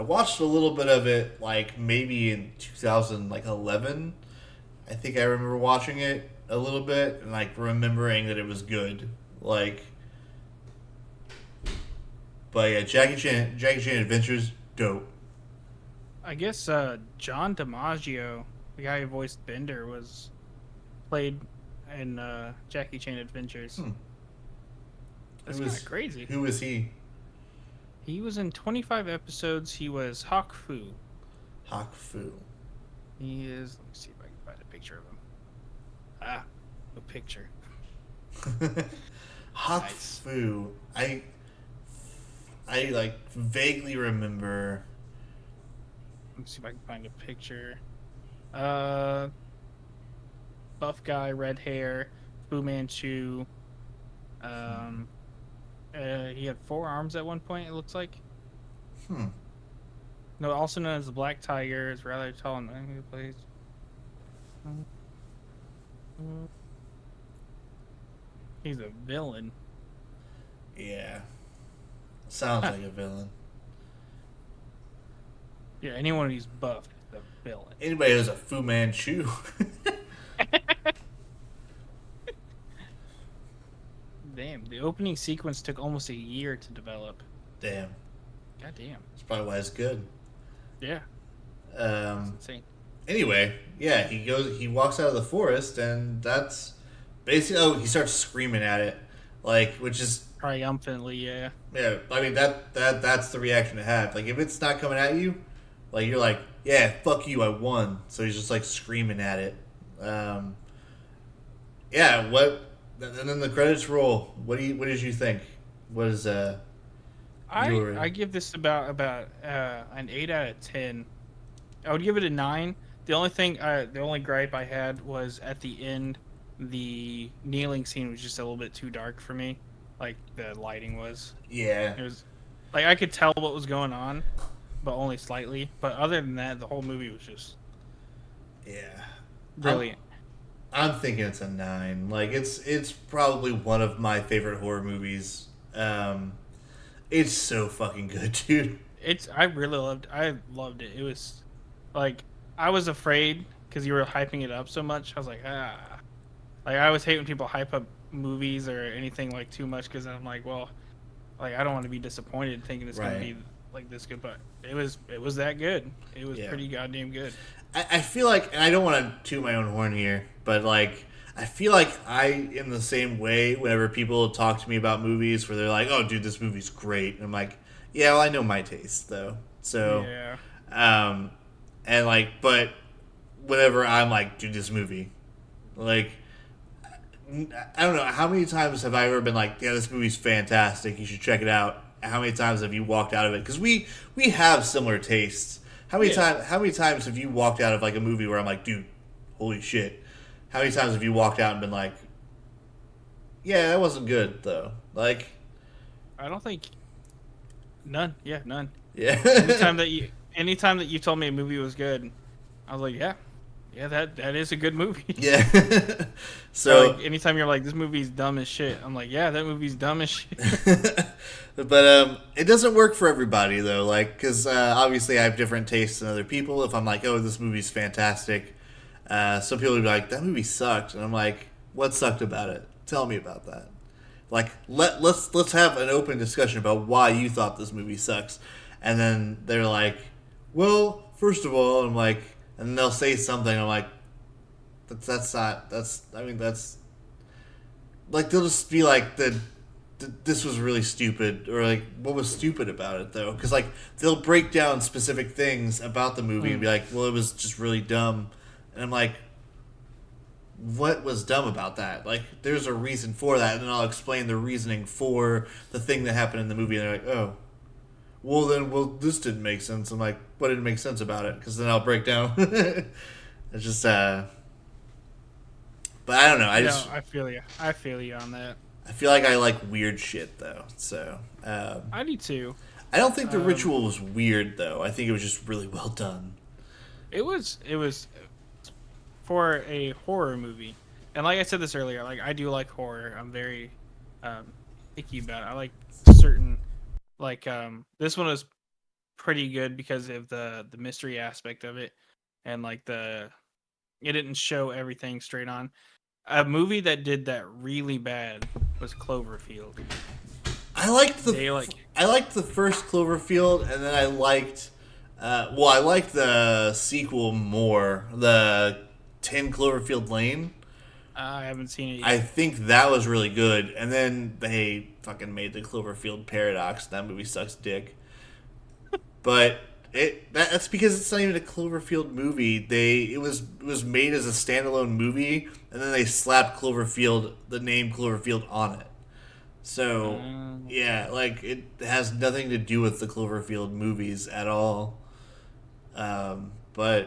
A: watched a little bit of it like maybe in 2011. I think I remember watching it a little bit and like remembering that it was good. Like, but yeah, Jackie Chan Adventures, dope.
B: I guess John DiMaggio, the guy who voiced Bender, was played in Jackie Chan Adventures.
A: Hmm.
B: That's kind of crazy.
A: Who was he?
B: He was in 25 episodes. He was Hawk Fu.
A: Hawk Fu.
B: He is. Let me see if I can find a picture of him. Ah, a picture.
A: Hawk
B: Nice.
A: Fu. I like vaguely remember.
B: Let me see if I can find a picture. Uh, buff guy, red hair, Fu Manchu. Um, he had 4 arms at one point. It looks like.
A: Hmm.
B: No, also known as the Black Tiger, is rather tall and he plays. He's a villain.
A: Yeah. Sounds like a villain.
B: Yeah, anyone who's buff is a villain.
A: Anybody who's a Fu Manchu.
B: Damn, the opening sequence took almost a year to develop.
A: Damn.
B: God damn.
A: That's probably why it's good.
B: Yeah, that's
A: Um.
B: insane.
A: Anyway, yeah, he walks out of the forest, and that's basically. Oh, he starts screaming at it, like, which is
B: Triumphantly, yeah.
A: yeah. I mean that's the reaction to have. Like, if it's not coming at you, like you're like, yeah, fuck you, I won. So he's just like screaming at it. Yeah. What? And then the credits roll. What did you think? What is your
B: I give this about an 8 out of 10. I would give it a 9. The only gripe I had was at the end, the kneeling scene was just a little bit too dark for me. Like the lighting was.
A: yeah.
B: It was like I could tell what was going on, but only slightly. But other than that, the whole movie was just
A: Yeah.
B: brilliant.
A: I'm thinking it's a 9. Like it's probably one of my favorite horror movies. It's so fucking good, dude.
B: I loved it. It was like I was afraid because you were hyping it up so much. I was like, like I always hate when people hype up movies or anything like too much because I'm like, well, like I don't want to be disappointed thinking it's gonna
A: Right.
B: be like this good, but it was that good. It was
A: Yeah.
B: pretty goddamn good.
A: I feel like, and I don't want to toot my own horn here, but like, I feel like I am the same way whenever people talk to me about movies where they're like, oh, dude, this movie's great. And I'm like, yeah, well, I know my taste, though. So,
B: Yeah.
A: um, and like, but whenever I'm like, dude, this movie, like, I don't know, how many times have I ever been like, yeah, this movie's fantastic, you should check it out. How many times have you walked out of it? Because we have similar tastes.
B: Yeah.
A: How many times have you walked out of like a movie where I'm like, dude, holy shit? How many times have you walked out and been like, yeah, that wasn't good though? Like,
B: I don't think none. Yeah, none.
A: yeah,
B: Anytime that you told me a movie was good, I was like, yeah, yeah, that is a good movie.
A: yeah.
B: Or
A: So,
B: like anytime you're like, this movie's dumb as shit, I'm like, yeah, that movie's dumb as shit.
A: but it doesn't work for everybody though. Like, because obviously I have different tastes than other people. If I'm like, oh, this movie's fantastic, some people will be like, that movie sucked, and I'm like, what sucked about it? Tell me about that. Like, let's have an open discussion about why you thought this movie sucks, and then they're like, well, first of all, I'm like, and they'll say something. I'm like, that's not that's. I mean, that's like they'll just be like this was really stupid, or like, what was stupid about it though? Because like they'll break down specific things about the movie and be like, well, it was just really dumb, and I'm like, what was dumb about that? Like, there's a reason for that, and then I'll explain the reasoning for the thing that happened in the movie, and they're like, oh, well, this didn't make sense. I'm like, what didn't make sense about it? Because then I'll break down. It's just, but I don't know.
B: No, I feel you. I feel you on that.
A: I feel like I like weird shit though. So,
B: I do too.
A: I don't think the
B: Um,
A: ritual was weird though. I think it was just really well done.
B: it was for a horror movie, and like I said this earlier, like I do like horror. I'm very picky about it. I like certain like this one was pretty good because of the mystery aspect of it, and like the it didn't show everything straight on. A movie that did that really bad was Cloverfield.
A: I liked
B: They like
A: I liked the first Cloverfield, and then I liked, I liked the sequel more, the 10 Cloverfield Lane.
B: I haven't seen it
A: I
B: yet.
A: think that was really good, and then they fucking made the Cloverfield Paradox. That movie sucks dick. But that's because it's not even a Cloverfield movie. It was made as a standalone movie, and then they slapped Cloverfield, the name Cloverfield, on it. So yeah, like it has nothing to do with the Cloverfield movies at all. But
B: I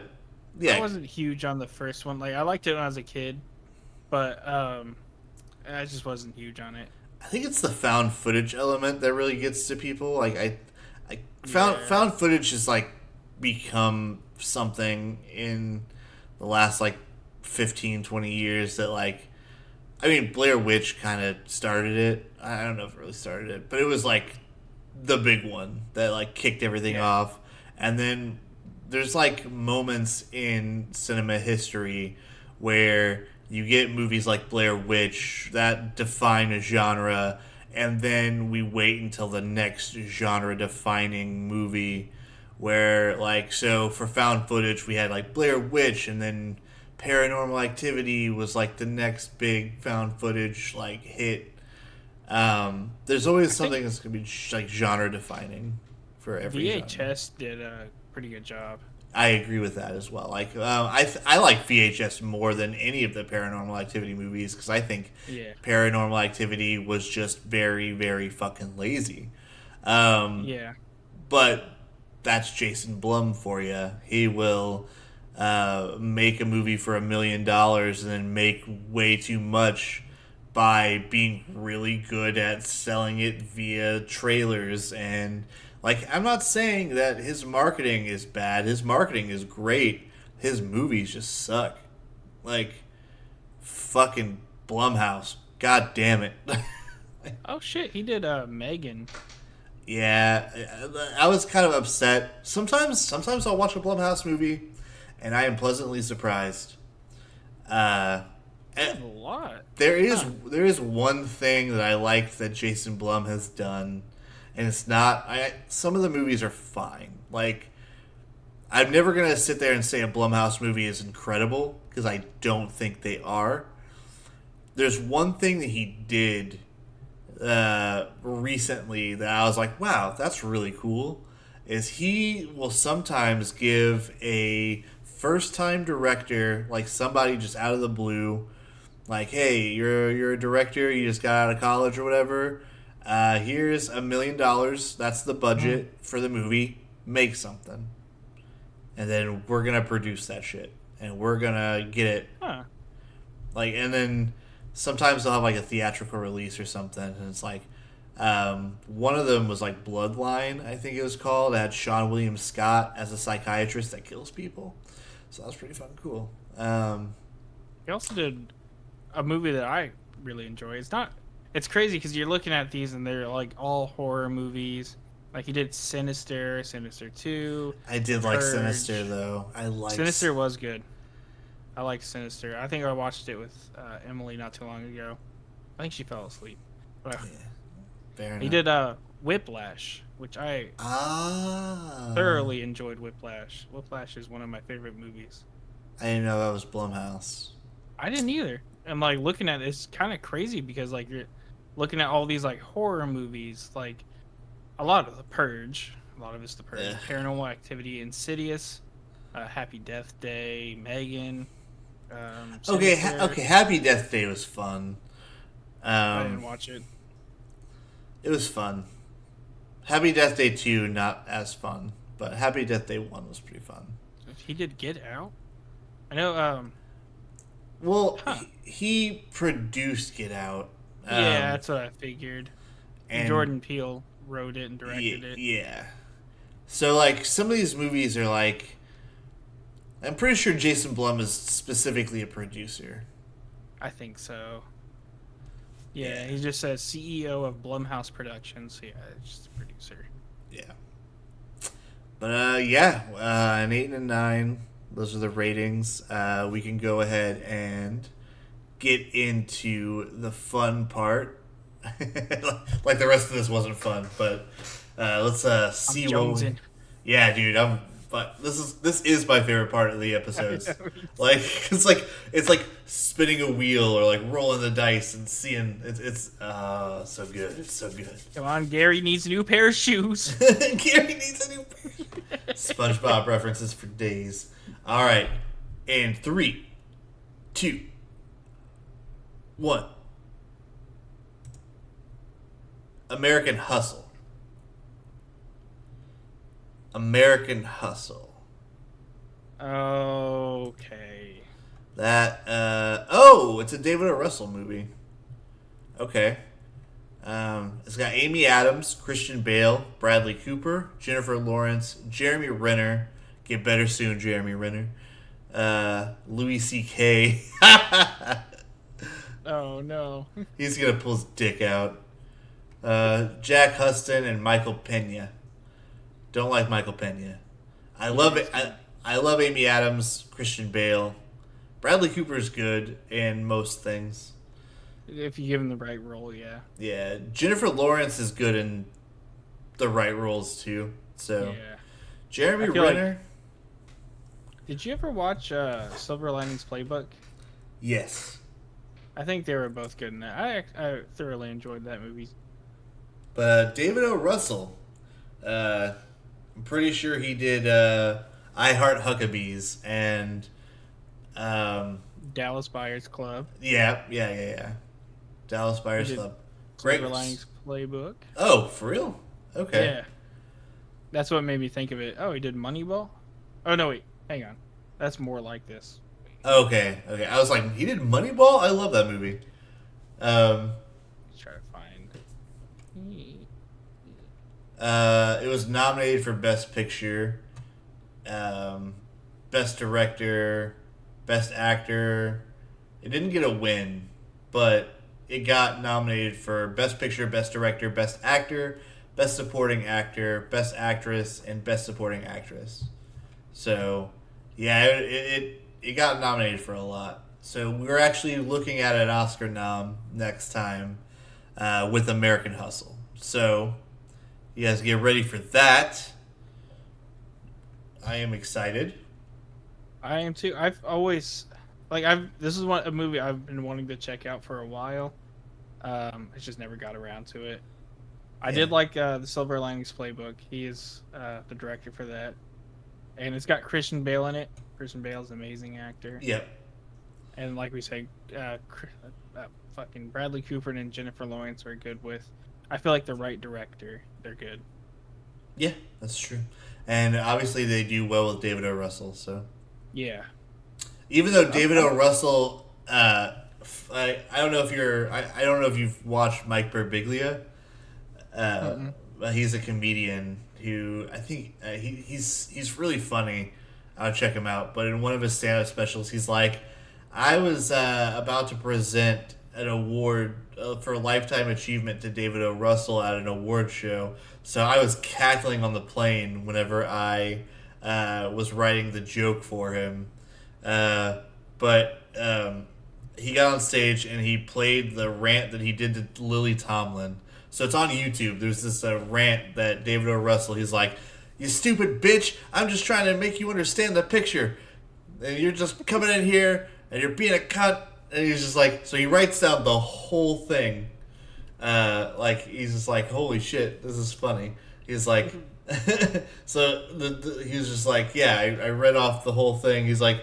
A: yeah,
B: wasn't huge on the first one. Like I liked it when I was a kid, but I just wasn't huge on it.
A: I think it's the found footage element that really gets to people. Like I
B: Yeah.
A: found footage has like become something in the last like 15, 20 years that like, I mean, Blair Witch kind of started it. I don't know if it really started it, but it was like the big one that like kicked everything
B: Yeah.
A: off. And then there's like moments in cinema history where you get movies like Blair Witch that define a genre, and then we wait until the next genre defining movie where like, so for found footage we had like Blair Witch, and then Paranormal Activity was like the next big found footage like hit. There's always
B: I think
A: something that's gonna be like genre defining for every genre.
B: VHS did a pretty good job.
A: I agree with that as well. Like, I like VHS more than any of the Paranormal Activity movies because I think
B: Yeah.
A: Paranormal Activity was just very, very fucking lazy. Um,
B: Yeah.
A: but that's Jason Blum for you. He will make a movie for $1 million and then make way too much by being really good at selling it via trailers. And like, I'm not saying that his marketing is bad. His marketing is great. His movies just suck. Like, fucking Blumhouse. God damn it.
B: Oh shit, he did Megan.
A: Yeah, I was kind of upset. Sometimes I'll watch a Blumhouse movie, and I am pleasantly surprised. Uh,
B: That's a lot.
A: There is one thing that I liked that Jason Blum has done, and it's not. Some of the movies are fine. Like, I'm never gonna sit there and say a Blumhouse movie is incredible because I don't think they are. There's one thing that he did recently that I was like, wow, that's really cool. Is he will sometimes give a first time director, like somebody just out of the blue, like, hey, you're a director, you just got out of college or whatever. Here's $1 million. That's the budget for the movie. Make something, and then we're gonna produce that shit, and we're gonna get it. Like, and then sometimes they'll have like a theatrical release or something, and it's like, one of them was like Bloodline, I think it was called. It had Sean William Scott as a psychiatrist that kills people, so that was pretty fucking cool.
B: He also did a movie that I really enjoy. It's crazy because you're looking at these and they're like all horror movies. Like he did Sinister 2.
A: I did like Sinister though.
B: Sinister was good. I like Sinister. I think I watched it with Emily not too long ago. I think she fell asleep. But
A: Fair
B: he
A: enough.
B: did Whiplash, which I thoroughly enjoyed. Whiplash. Whiplash is one of my favorite movies.
A: I didn't know that was Blumhouse.
B: I didn't either. I'm like looking at it, it's kind of crazy because like you're looking at all these like horror movies, like a lot of The Purge, a lot of it's The Purge, Paranormal Activity, Insidious, Happy Death Day, Megan.
A: Okay, Happy Death Day was fun.
B: I didn't watch it.
A: It was fun. Happy Death Day 2, not as fun, but Happy Death Day 1 was pretty fun.
B: He did Get Out? I know,
A: well, he produced Get Out.
B: Yeah, that's what I figured. And Jordan Peele wrote it and directed it.
A: Yeah. So, like, some of these movies are like... I'm pretty sure Jason Blum is specifically a producer.
B: I think so. Yeah, he just says CEO of Blumhouse Productions. Yeah, it's just a producer.
A: Yeah. But, yeah, an 8 and a 9. Those are the ratings. We can go ahead and get into the fun part. Like the rest of this wasn't fun, but let's see what. Yeah, dude, But this is my favorite part of the episodes. Like it's like spinning a wheel or like rolling the dice and seeing it's so good. It's so good.
B: Come on, Gary needs a new pair of shoes.
A: Gary needs a new pair of shoes. SpongeBob references for days. All right, and 3, 2, 1. American Hustle. American Hustle.
B: Okay.
A: That it's a David O. Russell movie. Okay. It's got Amy Adams, Christian Bale, Bradley Cooper, Jennifer Lawrence, Jeremy Renner. Get better soon, Jeremy Renner. Louis C.K.
B: Oh no.
A: He's gonna pull his dick out. Jack Huston and Michael Pena. Don't like Michael Pena. I love it. I love Amy Adams, Christian Bale. Bradley Cooper's good in most things.
B: If you give him the right role, yeah.
A: Yeah, Jennifer Lawrence is good in the right roles too. So,
B: yeah.
A: Jeremy Renner.
B: Did you ever watch Silver Linings Playbook?
A: Yes.
B: I think they were both good in that. I thoroughly enjoyed that movie.
A: But David O. Russell, I'm pretty sure he did I Heart Huckabees and
B: Dallas Buyers Club.
A: Yeah. Dallas Buyers Club. Great.
B: Silver Linings Playbook.
A: Oh, for real? Okay.
B: Yeah. That's what made me think of it. Oh, he did Moneyball? Oh, no, wait. Hang on. That's more like this.
A: Okay. I was like, he did Moneyball? I love that movie.
B: Let's try to find.
A: It was nominated for Best Picture, Best Director, Best Actor. It didn't get a win, but it got nominated for Best Picture, Best Director, Best Actor, Best Supporting Actor, Best Actress, and Best Supporting Actress. So, yeah, it got nominated for a lot. So we're actually looking at an Oscar nom next time with American Hustle. So you guys get ready for that. I am excited.
B: I am too. This is a movie I've been wanting to check out for a while. It's just never got around to it. I did like the Silver Linings Playbook. He is the director for that, and it's got Christian Bale in it. Christian Bale's an amazing actor.
A: Yep.
B: And like we say, fucking Bradley Cooper and Jennifer Lawrence are good with. I feel like the right director, they're good.
A: Yeah, that's true. And obviously they do well with David O. Russell. So
B: Yeah.
A: even though David O. Russell, I don't know if I don't know if you've watched Mike Birbiglia. But he's a comedian who I think he's really funny. I'll check him out. But in one of his stand-up specials, he's like, I was about to present an award for lifetime achievement to David O. Russell at an award show. So I was cackling on the plane whenever I was writing the joke for him. But he got on stage and he played the rant that he did to Lily Tomlin. So it's on YouTube. There's this rant that David O. Russell, he's like, you stupid bitch, I'm just trying to make you understand the picture. And you're just coming in here and you're being a cunt. And he's just like, so he writes down the whole thing. He's just like, holy shit, this is funny. He's like, so he was just like, yeah, I read off the whole thing. He's like,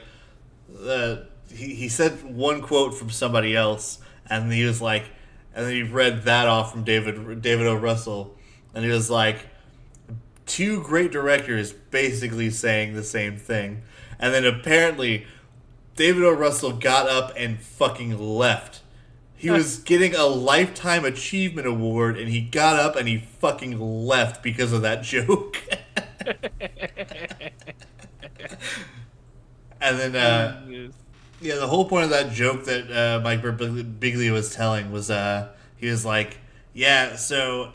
A: he said one quote from somebody else, and he was like, and then he read that off from David O. Russell, and he was like, two great directors basically saying the same thing. And then apparently David O. Russell got up and fucking left. He was getting a Lifetime Achievement Award, and he got up and he fucking left because of that joke. And then, yeah, the whole point of that joke that Mike Birbiglia was telling was he was like, yeah, so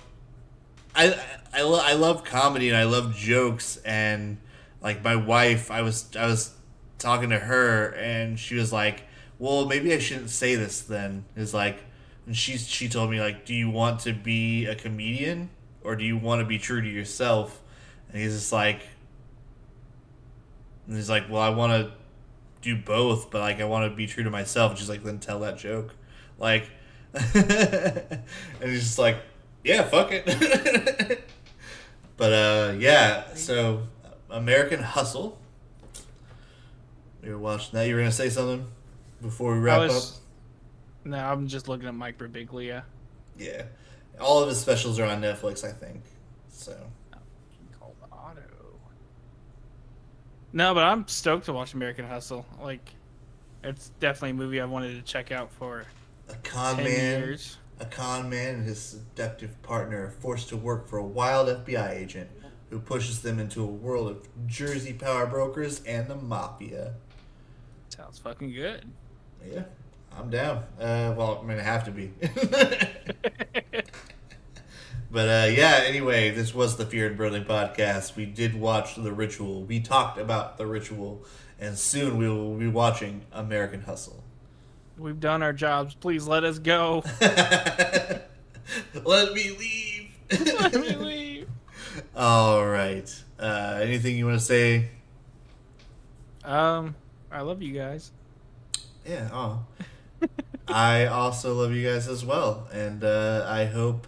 A: I love comedy and I love jokes, and like my wife, I was talking to her and she was like, well, maybe I shouldn't say this then. It's like, and she told me like, do you want to be a comedian or do you want to be true to yourself? And he's like, well, I want to do both, but like I want to be true to myself. And she's like, then tell that joke, like, and he's just like, yeah, fuck it. But yeah, so American Hustle. We were watching that. You were gonna say something before we wrap up?
B: No, I'm just looking at Mike Birbiglia.
A: Yeah, all of his specials are on Netflix, I think. So.
B: Called Auto. No, but I'm stoked to watch American Hustle. Like, it's definitely a movie I wanted to check out for
A: A con
B: 10
A: man.
B: years.
A: A con man and his seductive partner are forced to work for a wild FBI agent who pushes them into a world of Jersey power brokers and the mafia.
B: Sounds fucking good.
A: Yeah, I'm down. Well, I'm gonna have to be. But yeah, anyway, this was the Fear and Broathing podcast. We did watch The Ritual. We talked about The Ritual, and soon we will be watching American Hustle.
B: We've done our jobs. Please let us go.
A: Let me leave.
B: Let me leave.
A: All right. Anything you want to say?
B: I love you guys.
A: Yeah. Oh. I also love you guys as well, and I hope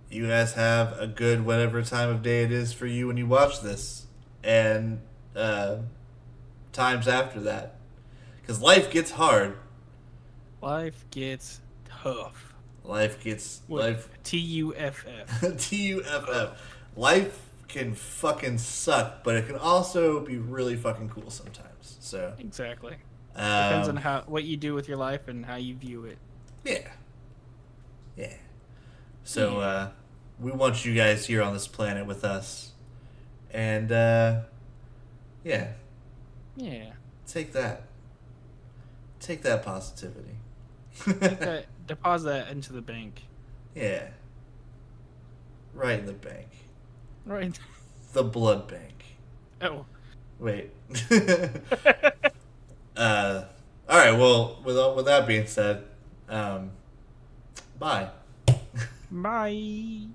A: you guys have a good whatever time of day it is for you when you watch this, and times after that, because life gets hard.
B: Life gets tough.
A: Life gets life.
B: TUFF.
A: TUFF. Life can fucking suck, but it can also be really fucking cool sometimes. So
B: exactly. Depends on what you do with your life and how you view it.
A: Yeah. Yeah. So we want you guys here on this planet with us, and yeah.
B: Yeah.
A: Take that. Take that positivity.
B: Deposit that into the bank.
A: Yeah. Right in the bank.
B: Right.
A: The blood bank.
B: Oh.
A: Wait. All right. Well, with with that being said, bye.
B: Bye.